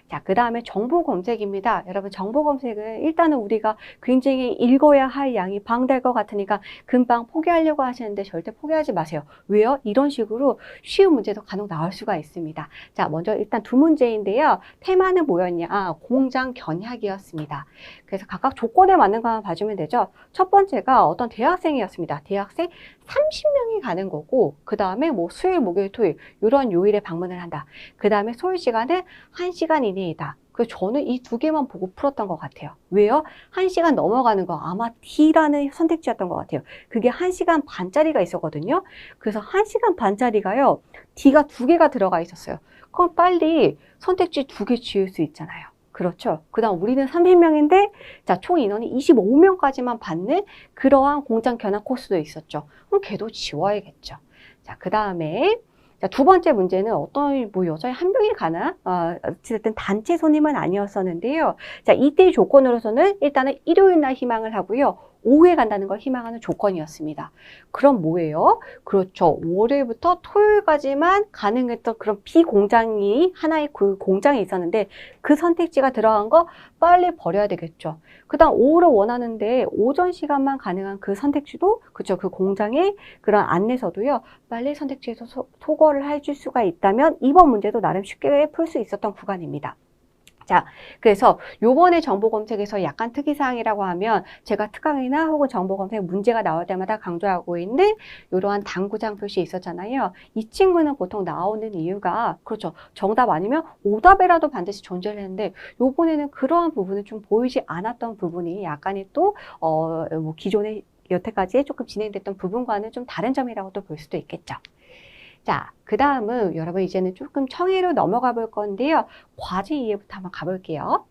자, 그 다음에 정보 검색입니다. 여러분, 정보 검색은 일단은 우리가 굉장히 읽어야 할 양이 방대할 것 같으니까 금방 포기하려고 하시는데 절대 포기하지 마세요. 왜요? 이런 식으로 쉬운 문제도 간혹 나올 수가 있습니다. 자, 먼저 일단 2문제인데요. 테마는 뭐였냐? 공장 견학이었습니다. 그래서 각각 조건에 맞는 것만 봐주면 되죠. 첫 번째가 어떤 대학생이었습니다. 대학생 30명이 가는 거고, 그 다음에 뭐 수요일, 목요일, 토요일 이런 요일에 방문을 한다. 그 다음에 소요 시간은 1시간 이내이다. 그래서 저는 이 2개만 보고 풀었던 것 같아요. 왜요? 1시간 넘어가는 거 아마 D라는 선택지였던 것 같아요. 그게 1시간 반짜리가 있었거든요. 그래서 1시간 반짜리가요, D가 2개가 들어가 있었어요. 그럼 빨리 선택지 2개 지을 수 있잖아요. 그렇죠. 그 다음 우리는 30명인데, 자, 총 인원이 25명까지만 받는 그러한 공장 견학 코스도 있었죠. 그럼 걔도 지워야겠죠. 자, 그 다음에, 자, 2번째 문제는 어떤, 뭐, 여자애 1명이 가나? 어쨌든 단체 손님은 아니었었는데요. 자, 이때 조건으로서는 일단은 일요일 날 희망을 하고요. 오후에 간다는 걸 희망하는 조건이었습니다. 그럼 뭐예요? 그렇죠. 월요일부터 토요일까지만 가능했던 그런 비공장이 하나의 그 공장이 있었는데 그 선택지가 들어간 거 빨리 버려야 되겠죠. 그 다음 오후를 원하는데 오전 시간만 가능한 그 선택지도, 그렇죠. 그 공장의 그런 안내서도요. 빨리 선택지에서 소거를 해줄 수가 있다면 이번 문제도 나름 쉽게 풀 수 있었던 구간입니다. 자, 그래서 요번에 정보 검색에서 약간 특이사항이라고 하면 제가 특강이나 혹은 정보 검색 문제가 나올 때마다 강조하고 있는 이러한 당구장 표시 있었잖아요. 이 친구는 보통 나오는 이유가, 그렇죠. 정답 아니면 오답이라도 반드시 존재를 했는데 요번에는 그러한 부분은 좀 보이지 않았던 부분이 약간의 또, 뭐 기존에 여태까지 조금 진행됐던 부분과는 좀 다른 점이라고 또 볼 수도 있겠죠. 자, 그 다음은 여러분 이제는 조금 청해로 넘어가 볼 건데요. 과제 이해부터 한번 가볼게요.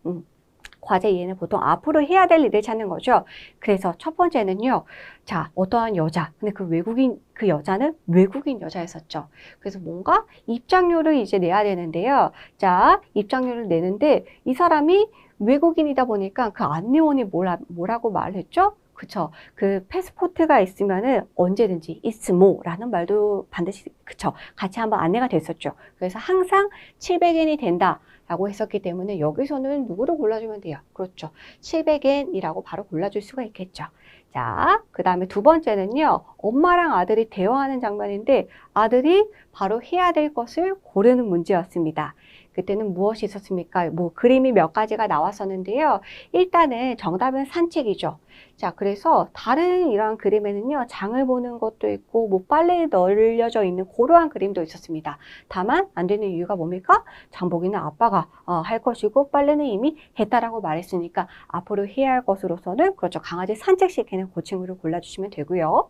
과제 이해는 보통 앞으로 해야 될 일을 찾는 거죠. 그래서 첫 번째는요. 자, 어떠한 여자. 근데 그 여자는 외국인 여자였었죠. 그래서 뭔가 입장료를 이제 내야 되는데요. 자, 입장료를 내는데 이 사람이 외국인이다 보니까 그 안내원이 뭐라고 말했죠? 그쵸. 그 패스포트가 있으면은 언제든지 있으모라는 말도 반드시, 그쵸. 같이 한번 안내가 됐었죠. 그래서 항상 700엔이 된다라고 했었기 때문에 여기서는 누구를 골라주면 돼요? 그렇죠. 700엔이라고 바로 골라줄 수가 있겠죠. 자, 그 다음에 2번째는요. 엄마랑 아들이 대화하는 장면인데 아들이 바로 해야 될 것을 고르는 문제였습니다. 그때는 무엇이 있었습니까? 뭐 그림이 몇 가지가 나왔었는데요. 일단은 정답은 산책이죠. 자, 그래서 다른 이러한 그림에는요. 장을 보는 것도 있고 뭐 빨래에 널려져 있는 그러한 그림도 있었습니다. 다만 안 되는 이유가 뭡니까? 장보기는 아빠가 할 것이고 빨래는 이미 했다라고 말했으니까 앞으로 해야 할 것으로서는, 그렇죠. 강아지 산책시키는 그 친구를 골라주시면 되고요.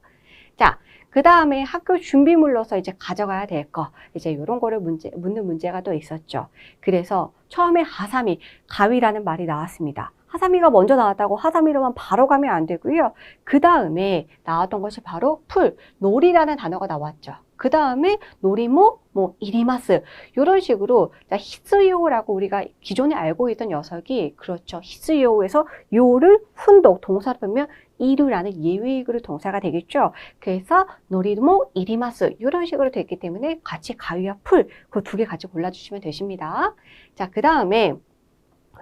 자, 그 다음에 학교 준비물로서 이제 가져가야 될 거, 이제 이런 거를 묻는 문제가 또 있었죠. 그래서 처음에 하사미, 가위라는 말이 나왔습니다. 하사미가 먼저 나왔다고 하사미로만 바로 가면 안 되고요. 그 다음에 나왔던 것이 바로 풀, 놀이라는 단어가 나왔죠. 그 다음에 노리모, 뭐 이리마스 이런 식으로 자, 히스요라고 우리가 기존에 알고 있던 녀석이 그렇죠. 히스요에서 요를 훈독 동사로 보면 이루라는 예외의구로 동사가 되겠죠. 그래서 노리모, 이리마스 이런 식으로 됐기 때문에 같이 가위와 풀 그 두 개 같이 골라주시면 되십니다. 자, 그 다음에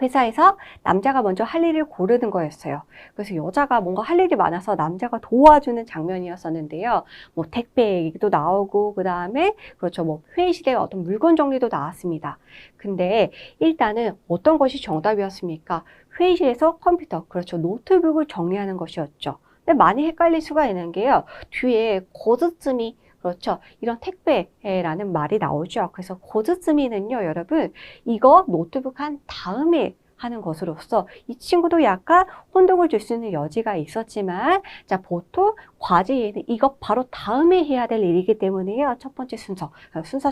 회사에서 남자가 먼저 할 일을 고르는 거였어요. 그래서 여자가 뭔가 할 일이 많아서 남자가 도와주는 장면이었었는데요. 뭐 택배 얘기도 나오고 그 다음에 그렇죠. 뭐 회의실에 어떤 물건 정리도 나왔습니다. 근데 일단은 어떤 것이 정답이었습니까? 회의실에서 컴퓨터, 그렇죠. 노트북을 정리하는 것이었죠. 근데 많이 헷갈릴 수가 있는 게요. 뒤에 고즈츠미 그렇죠. 이런 택배라는 말이 나오죠. 그래서 고즈츠미는요, 여러분, 이거 노트북 한 다음에 하는 것으로서 이 친구도 약간 혼동을 줄 수 있는 여지가 있었지만, 자, 보통 과제에는 이거 바로 다음에 해야 될 일이기 때문에요. 첫 번째 순서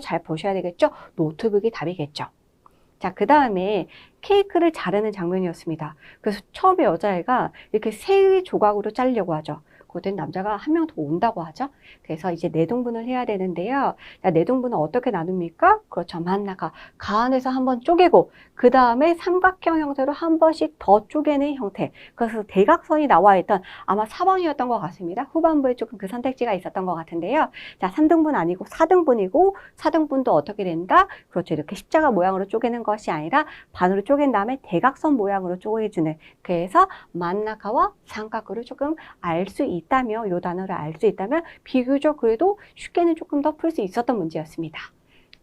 잘 보셔야 되겠죠? 노트북이 답이겠죠. 자, 그 다음에 케이크를 자르는 장면이었습니다. 그래서 처음에 여자애가 이렇게 세 조각으로 자르려고 하죠. 그땐 남자가 한 명 더 온다고 하죠. 그래서 이제 내동분을 해야 되는데요. 자, 내동분은 어떻게 나눕니까? 그렇죠. 만나가 가안에서 한번 쪼개고 그 다음에 삼각형 형태로 한 번씩 더 쪼개는 형태. 그래서 대각선이 나와 있던 아마 4번이었던 것 같습니다. 후반부에 조금 그 선택지가 있었던 것 같은데요. 자, 3등분 아니고 4등분이고 4등분도 어떻게 된다? 그렇죠. 이렇게 십자가 모양으로 쪼개는 것이 아니라 반으로 쪼갠 다음에 대각선 모양으로 쪼개주는. 그래서 만나가와 삼각구를 조금 알 수 있다면, 요 단어를 알 수 있다면 비교적 그래도 쉽게는 조금 더 풀 수 있었던 문제였습니다.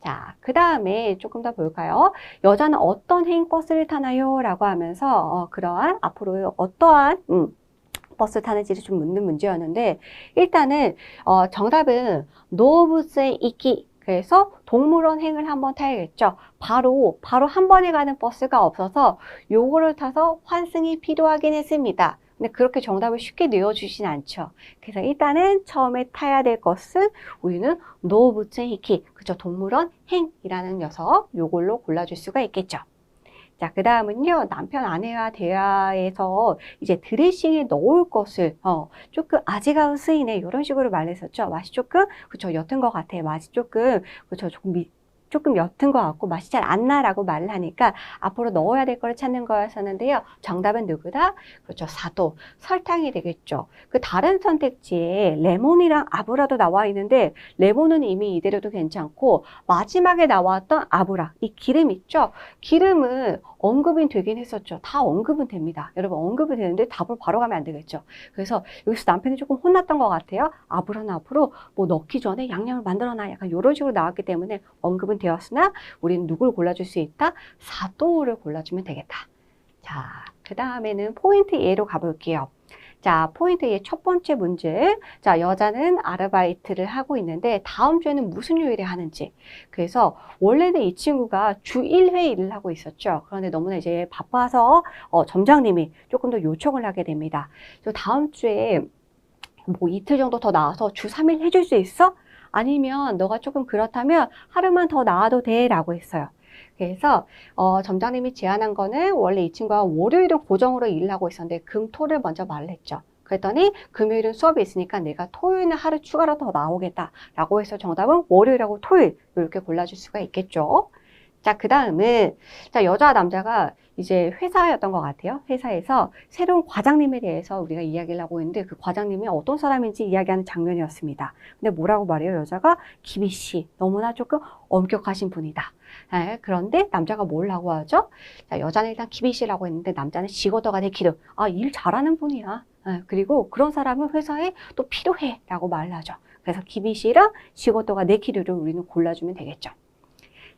자, 그 다음에 조금 더 볼까요? 여자는 어떤 행버스를 타나요? 라고 하면서 그러한 앞으로 어떠한 버스 타는지를 좀 묻는 문제였는데 일단은 정답은 노부스의 이키 그래서 동물원 행을 한번 타야겠죠. 바로 한 번에 가는 버스가 없어서 요거를 타서 환승이 필요하긴 했습니다. 근데 그렇게 정답을 쉽게 내어주진 않죠. 그래서 일단은 처음에 타야 될 것은 우리는 노부츠의 히키, 그죠? 동물원 행이라는 녀석, 요걸로 골라줄 수가 있겠죠. 자, 그 다음은요, 남편 아내와 대화에서 이제 드레싱에 넣을 것을, 조금 아직은 쓰이네, 이런 식으로 말했었죠. 맛이 조금, 그쵸, 옅은 것 같아. 맛이 조금, 그쵸, 조금 옅은 것 같고 맛이 잘 안 나라고 말을 하니까 앞으로 넣어야 될 거를 찾는 거였었는데요. 정답은 누구다? 그렇죠. 사도, 설탕이 되겠죠. 그 다른 선택지에 레몬이랑 아브라도 나와 있는데 레몬은 이미 이대로도 괜찮고 마지막에 나왔던 아브라, 이 기름 있죠? 기름은 언급이 되긴 했었죠. 다 언급은 됩니다. 여러분 언급은 되는데 답을 바로 가면 안 되겠죠. 그래서 여기서 남편이 조금 혼났던 것 같아요. 아브라는 앞으로 뭐 넣기 전에 양념을 만들어놔. 약간 이런 식으로 나왔기 때문에 언급은 되었으나 우리는 누굴 골라줄 수 있다? 사또를 골라주면 되겠다. 자, 그 다음에는 포인트 A로 가볼게요. 자, 포인트 A 첫 번째 문제. 자, 여자는 아르바이트를 하고 있는데 다음 주에는 무슨 요일에 하는지. 그래서 원래는 이 친구가 주 1회 일을 하고 있었죠. 그런데 너무나 이제 바빠서 점장님이 조금 더 요청을 하게 됩니다. 그래서 다음 주에 뭐 이틀 정도 더 나와서 주 3일 해줄 수 있어? 아니면 너가 조금 그렇다면 하루만 더 나와도 돼 라고 했어요. 그래서 점장님이 제안한 거는 원래 이 친구가 월요일은 고정으로 일을 하고 있었는데 금, 토를 먼저 말을 했죠. 그랬더니 금요일은 수업이 있으니까 내가 토요일은 하루 추가로 더 나오겠다 라고 해서 정답은 월요일하고 토요일 이렇게 골라줄 수가 있겠죠. 자, 그 다음은 자, 여자와 남자가 이제 회사였던 것 같아요. 회사에서 새로운 과장님에 대해서 우리가 이야기를 하고 있는데 그 과장님이 어떤 사람인지 이야기하는 장면이었습니다. 근데 뭐라고 말해요? 여자가 기비씨 너무나 조금 엄격하신 분이다. 네, 그런데 남자가 뭘 하고 하죠? 자, 여자는 일단 기비씨라고 했는데 남자는 시고도가 데키르. 아, 일 잘하는 분이야. 네, 그리고 그런 사람은 회사에 또 필요해 라고 말을 하죠. 그래서 기비씨랑 시고도가 데키르를 우리는 골라주면 되겠죠.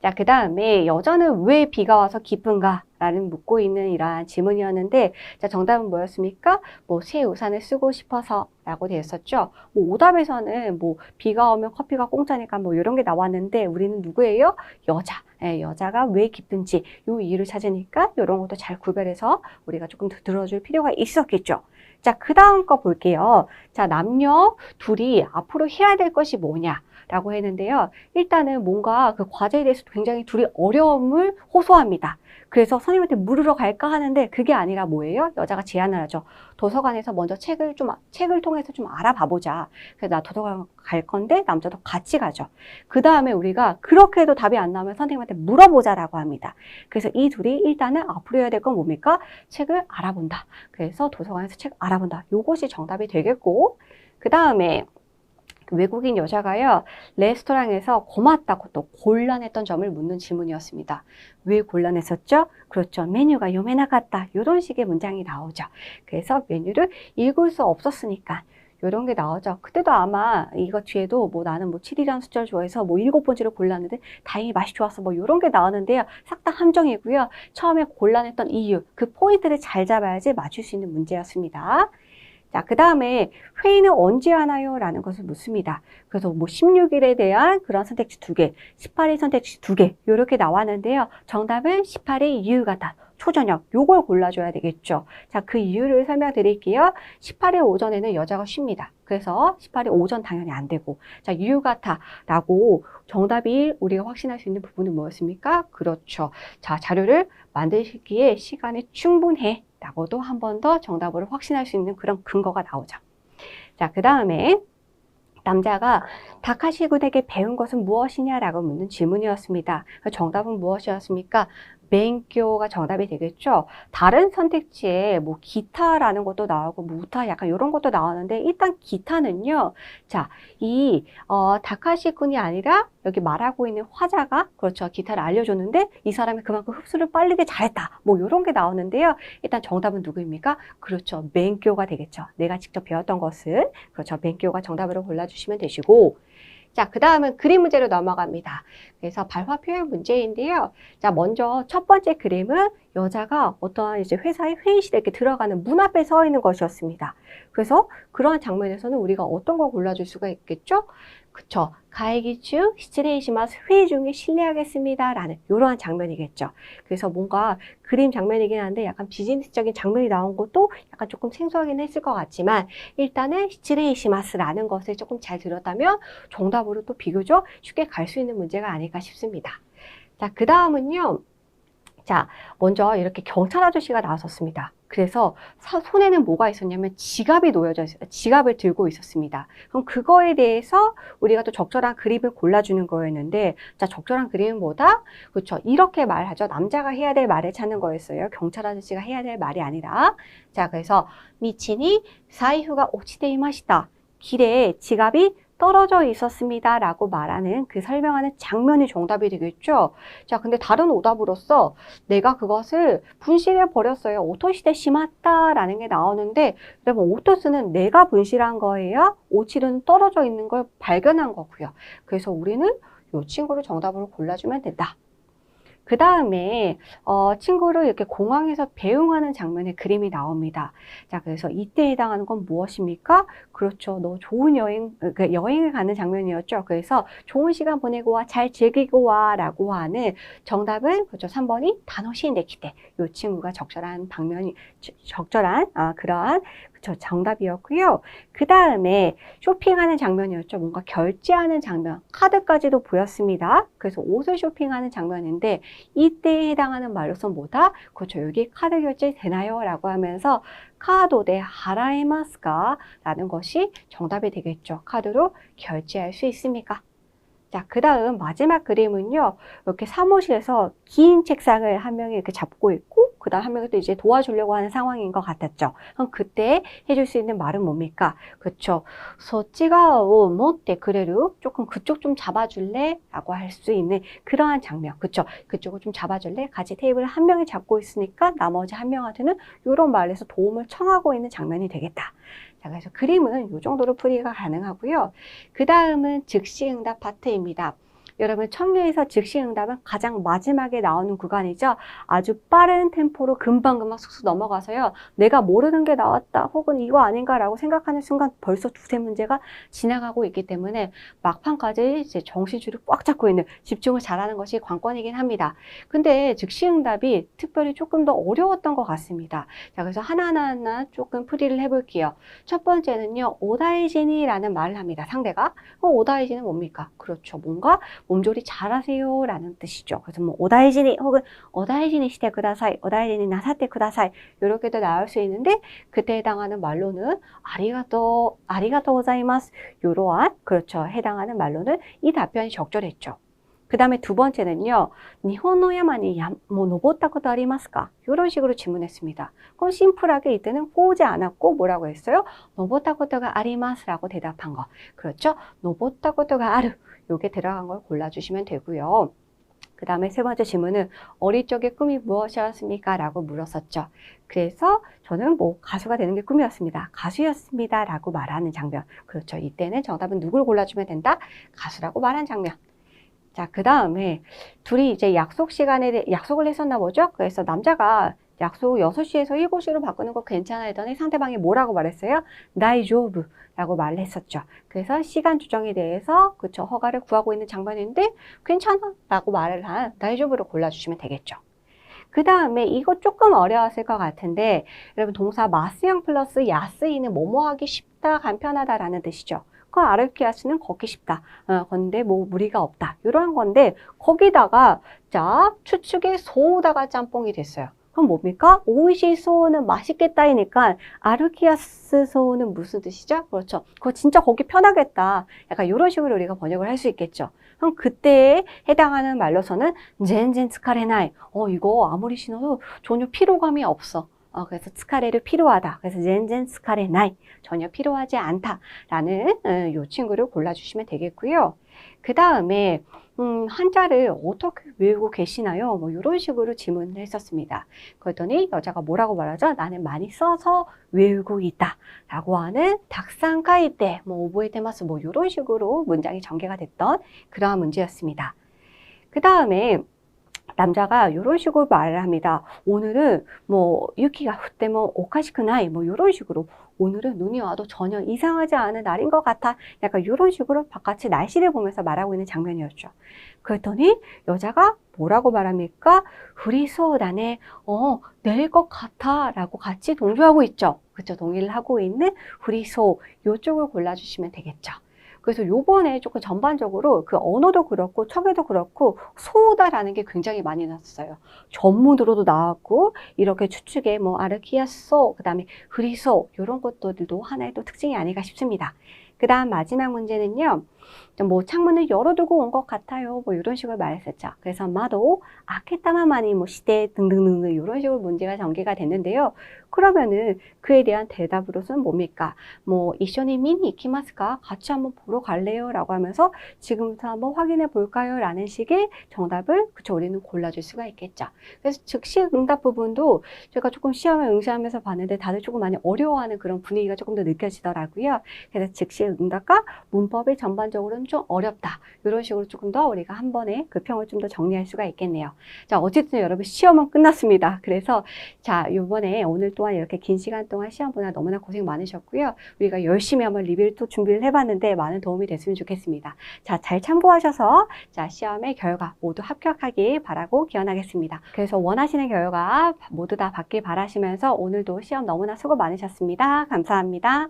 자, 그 다음에 여자는 왜 비가 와서 기쁜가? 라는 묻고 있는 이러한 질문이었는데, 자, 정답은 뭐였습니까? 뭐, 새 우산을 쓰고 싶어서 라고 되었었죠. 뭐, 오답에서는 뭐, 비가 오면 커피가 공짜니까 뭐, 이런 게 나왔는데, 우리는 누구예요? 여자. 예, 여자가 왜 기쁜지, 요 이유를 찾으니까, 이런 것도 잘 구별해서 우리가 조금 더 들어줄 필요가 있었겠죠. 자, 그 다음 거 볼게요. 자, 남녀 둘이 앞으로 해야 될 것이 뭐냐? 라고 했는데요. 일단은 뭔가 그 과제에 대해서 굉장히 둘이 어려움을 호소합니다. 그래서 선생님한테 물으러 갈까 하는데 그게 아니라 뭐예요? 여자가 제안을 하죠. 도서관에서 먼저 책을 통해서 좀 알아봐보자. 그래서 나 도서관 갈 건데 남자도 같이 가죠. 그 다음에 우리가 그렇게 해도 답이 안 나오면 선생님한테 물어보자라고 합니다. 그래서 이 둘이 일단은 앞으로 해야 될 건 뭡니까? 책을 알아본다. 그래서 도서관에서 책 알아본다. 요것이 정답이 되겠고, 그 다음에 외국인 여자가요, 레스토랑에서 고맙다고 또 곤란했던 점을 묻는 질문이었습니다. 왜 곤란했었죠? 그렇죠. 메뉴가 요메나갔다. 이런 식의 문장이 나오죠. 그래서 메뉴를 읽을 수 없었으니까. 이런 게 나오죠. 그때도 아마 이거 뒤에도 뭐 나는 뭐 7이라는 숫자를 좋아해서 뭐 7번째로 골랐는데 다행히 맛이 좋았어. 뭐 이런 게 나오는데요. 싹 다 함정이고요. 처음에 곤란했던 이유, 그 포인트를 잘 잡아야지 맞출 수 있는 문제였습니다. 자, 그 다음에 회의는 언제 하나요? 라는 것을 묻습니다. 그래서 뭐 16일에 대한 그런 선택지 2개, 18일 선택지 2개 이렇게 나왔는데요. 정답은 18일 이유가 초저녁 요걸 골라줘야 되겠죠. 자, 그 이유를 설명드릴게요. 18일 오전에는 여자가 쉽니다. 그래서 18일 오전 당연히 안 되고, 자, 이유가라고 정답이 우리가 확신할 수 있는 부분은 뭐였습니까? 그렇죠. 자, 자료를 만드시기에 시간이 충분해 라고도 한 번 더 정답으로 확신할 수 있는 그런 근거가 나오죠. 자, 그 다음에 남자가 다카시 군에게 배운 것은 무엇이냐라고 묻는 질문이었습니다. 정답은 무엇이었습니까? 벤교가 정답이 되겠죠. 다른 선택지에 뭐 기타라는 것도 나오고 무타 약간 이런 것도 나오는데 일단 기타는요. 자, 이 다카시 군이 아니라 여기 말하고 있는 화자가 그렇죠. 기타를 알려줬는데 이 사람이 그만큼 흡수를 빠르게 잘했다. 뭐 이런 게 나오는데요. 일단 정답은 누구입니까? 그렇죠. 벤교가 되겠죠. 내가 직접 배웠던 것을 그렇죠. 벤교가 정답으로 골라주시면 되시고, 자, 그 다음은 그림 문제로 넘어갑니다. 그래서 발화 표현 문제인데요. 자, 먼저 첫 번째 그림은 여자가 어떠한 이제 회사의 회의실에 이렇게 들어가는 문 앞에 서 있는 것이었습니다. 그래서 그러한 장면에서는 우리가 어떤 걸 골라줄 수가 있겠죠? 그쵸. 가이기추 시츠레이시마스 회의 중에 실례하겠습니다. 라는 이러한 장면이겠죠. 그래서 뭔가 그림 장면이긴 한데 약간 비즈니스적인 장면이 나온 것도 약간 조금 생소하긴 했을 것 같지만 일단은 시츠레이시마스라는 것을 조금 잘 들었다면 정답으로 또 비교적 쉽게 갈 수 있는 문제가 아닐까 싶습니다. 자, 그 다음은요. 자, 먼저 이렇게 경찰 아저씨가 나왔었습니다. 그래서 손에는 뭐가 있었냐면 지갑이 놓여져 있어요. 지갑을 들고 있었습니다. 그럼 그거에 대해서 우리가 또 적절한 그림을 골라주는 거였는데, 자, 적절한 그림은 뭐다? 그렇죠. 이렇게 말하죠. 남자가 해야 될 말을 찾는 거였어요. 경찰 아저씨가 해야 될 말이 아니라. 자, 그래서 미치니 사이후가 오치데 이마시다. 길에 지갑이 떨어져 있었습니다. 라고 말하는 그 설명하는 장면이 정답이 되겠죠. 자, 근데 다른 오답으로서 내가 그것을 분실해 버렸어요. 오토시대 심았다 라는 게 나오는데, 여러분 오토스는 내가 분실한 거예요. 오칠은 떨어져 있는 걸 발견한 거고요. 그래서 우리는 이 친구를 정답으로 골라주면 된다. 그 다음에 친구를 이렇게 공항에서 배웅하는 장면의 그림이 나옵니다. 자, 그래서 이때 해당하는 건 무엇입니까? 그렇죠. 너 좋은 여행을 가는 장면이었죠. 그래서 좋은 시간 보내고 와, 잘 즐기고 와 라고 하는 정답은 그렇죠. 3번이 다노시 네키테. 이 친구가 적절한 그러한 그쵸, 정답이었고요. 그 다음에 쇼핑하는 장면이었죠. 뭔가 결제하는 장면, 카드까지도 보였습니다. 그래서 옷을 쇼핑하는 장면인데 이때에 해당하는 말로서 뭐다? 그렇죠. 여기 카드 결제 되나요? 라고 하면서 카드데 하라에마스까? 라는 것이 정답이 되겠죠. 카드로 결제할 수 있습니까? 자, 그 다음 마지막 그림은요. 이렇게 사무실에서 긴 책상을 한 명이 이렇게 잡고 있고 그 다음 한 명이 또 이제 도와주려고 하는 상황인 것 같았죠. 그럼 그때 해줄 수 있는 말은 뭡니까? 그쵸. 소치가 못대 그래루 조금 그쪽 좀 잡아줄래? 라고 할 수 있는 그러한 장면. 그쵸. 그쪽을 좀 잡아줄래? 같이 테이블을 한 명이 잡고 있으니까 나머지 한 명한테는 이런 말에서 도움을 청하고 있는 장면이 되겠다. 자, 그래서 그림은 이 정도로 풀이가 가능하고요. 그 다음은 즉시응답 파트입니다. 여러분 청류에서 즉시응답은 가장 마지막에 나오는 구간이죠. 아주 빠른 템포로 금방금방 쑥쑥 넘어가서요. 내가 모르는 게 나왔다 혹은 이거 아닌가라고 생각하는 순간 벌써 두세 문제가 지나가고 있기 때문에 막판까지 이제 정신줄을 꽉 잡고 있는 집중을 잘하는 것이 관건이긴 합니다. 근데 즉시응답이 특별히 조금 더 어려웠던 것 같습니다. 자, 그래서 하나하나 조금 풀이를 해볼게요. 첫 번째는요. 오다이진이라는 말을 합니다. 상대가. 오다이진은 뭡니까? 그렇죠. 뭔가 몸조리 잘하세요 라는 뜻이죠. 그래서 뭐 오다이지니 혹은 오다이지니 시테 쿠다사이, 오다이지니 나사테 쿠다사이 이렇게도 나올 수 있는데 그때 해당하는 말로는 아리가또, 아리가또 고자이마스 이러한 그렇죠. 해당하는 말로는 이 답변이 적절했죠. 그 다음에 두 번째는요. 일본의 야마니 뭐 노보타ことありますか? 이런 식으로 질문했습니다. 그럼 심플하게 이때는 꼬지 않았고 뭐라고 했어요? 노보타ことがあります라고 대답한 거. 그렇죠? 노보타ことがある. 요게 들어간 걸 골라주시면 되고요. 그 다음에 세 번째 질문은 어릴 적의 꿈이 무엇이었습니까? 라고 물었었죠. 그래서 저는 뭐 가수가 되는 게 꿈이었습니다. 가수였습니다. 라고 말하는 장면. 그렇죠. 이때는 정답은 누굴 골라주면 된다? 가수라고 말한 장면. 자, 그 다음에 둘이 이제 약속을 했었나 보죠? 그래서 남자가 약속 6시에서 7시로 바꾸는 거 괜찮아 했더니 상대방이 뭐라고 말했어요? 다이조부 라고 말을 했었죠. 그래서 시간 조정에 대해서 그쵸 허가를 구하고 있는 장면인데 괜찮아 라고 말을 한 다이조부를 골라주시면 되겠죠. 그 다음에 이거 조금 어려웠을 것 같은데 여러분 동사 마스형 플러스 야스이는 뭐뭐 하기 쉽다 간편하다 라는 뜻이죠. 그 아르키아스는 걷기 쉽다. 건데 뭐 무리가 없다. 이런 건데 거기다가 자 추측의 소우다가 짬뽕이 됐어요. 그럼 뭡니까? 오이시 소우는 맛있겠다이니까 아르키아스 소우는 무슨 뜻이죠? 그렇죠. 그거 진짜 거기 편하겠다. 약간 이런 식으로 우리가 번역을 할 수 있겠죠. 그럼 그때에 해당하는 말로서는 젠젠 스카레나이. 이거 아무리 신어도 전혀 피로감이 없어. 그래서 스카레를 필요하다. 그래서 젠젠 스카레 나이 전혀 필요하지 않다라는 요 친구를 골라주시면 되겠고요. 그 다음에 한자를 어떻게 외우고 계시나요? 뭐 이런 식으로 질문을 했었습니다. 그랬더니 여자가 뭐라고 말하죠? 나는 많이 써서 외우고 있다 라고 하는 닥상카이 때, 뭐 오보에테마스 뭐 이런 식으로 문장이 전개가 됐던 그러한 문제였습니다. 그 다음에 남자가 이런 식으로 말을 합니다. 오늘은 뭐 유키가 후때면 오카시쿠나이 뭐 이런 식으로 오늘은 눈이 와도 전혀 이상하지 않은 날인 것 같아. 약간 이런 식으로 바깥의 날씨를 보면서 말하고 있는 장면이었죠. 그랬더니 여자가 뭐라고 말합니까? 후리소다네. 내릴 것 같아 라고 같이 동조하고 있죠. 그렇죠. 동의를 하고 있는 후리소 이쪽을 골라주시면 되겠죠. 그래서 요번에 조금 전반적으로 그 언어도 그렇고 척에도 그렇고 소다라는 게 굉장히 많이 나왔어요. 전문으로도 나왔고 이렇게 추측에 뭐 아르키아소 그다음에 흐리소 이런 것들도 하나의 또 특징이 아닐까 싶습니다. 그 다음 마지막 문제는요. 뭐 창문을 열어두고 온 것 같아요. 뭐 이런 식으로 말했었죠. 그래서 마도 아케타마마니 뭐 시대 등등등 이런 식으로 문제가 전개가 됐는데요. 그러면은 그에 대한 대답으로서는 뭡니까? 뭐 이쇼니 미니 이키마스까? 같이 한번 보러 갈래요? 라고 하면서 지금부터 한번 확인해 볼까요? 라는 식의 정답을 그쵸 우리는 골라줄 수가 있겠죠. 그래서 즉시 응답 부분도 제가 조금 시험에 응시하면서 봤는데 다들 조금 많이 어려워하는 그런 분위기가 조금 더 느껴지더라고요. 그래서 즉시 응답과 문법이 전반적으로는 좀 어렵다. 이런 식으로 조금 더 우리가 한 번에 그 평을 좀 더 정리할 수가 있겠네요. 자, 어쨌든 여러분 시험은 끝났습니다. 그래서 자, 이번에 오늘 또한 이렇게 긴 시간 동안 시험 보느라 너무나 고생 많으셨고요. 우리가 열심히 한번 리뷰를 또 준비를 해봤는데 많은 도움이 됐으면 좋겠습니다. 자, 잘 참고하셔서 자, 시험의 결과 모두 합격하길 바라고 기원하겠습니다. 그래서 원하시는 결과 모두 다 받길 바라시면서 오늘도 시험 너무나 수고 많으셨습니다. 감사합니다.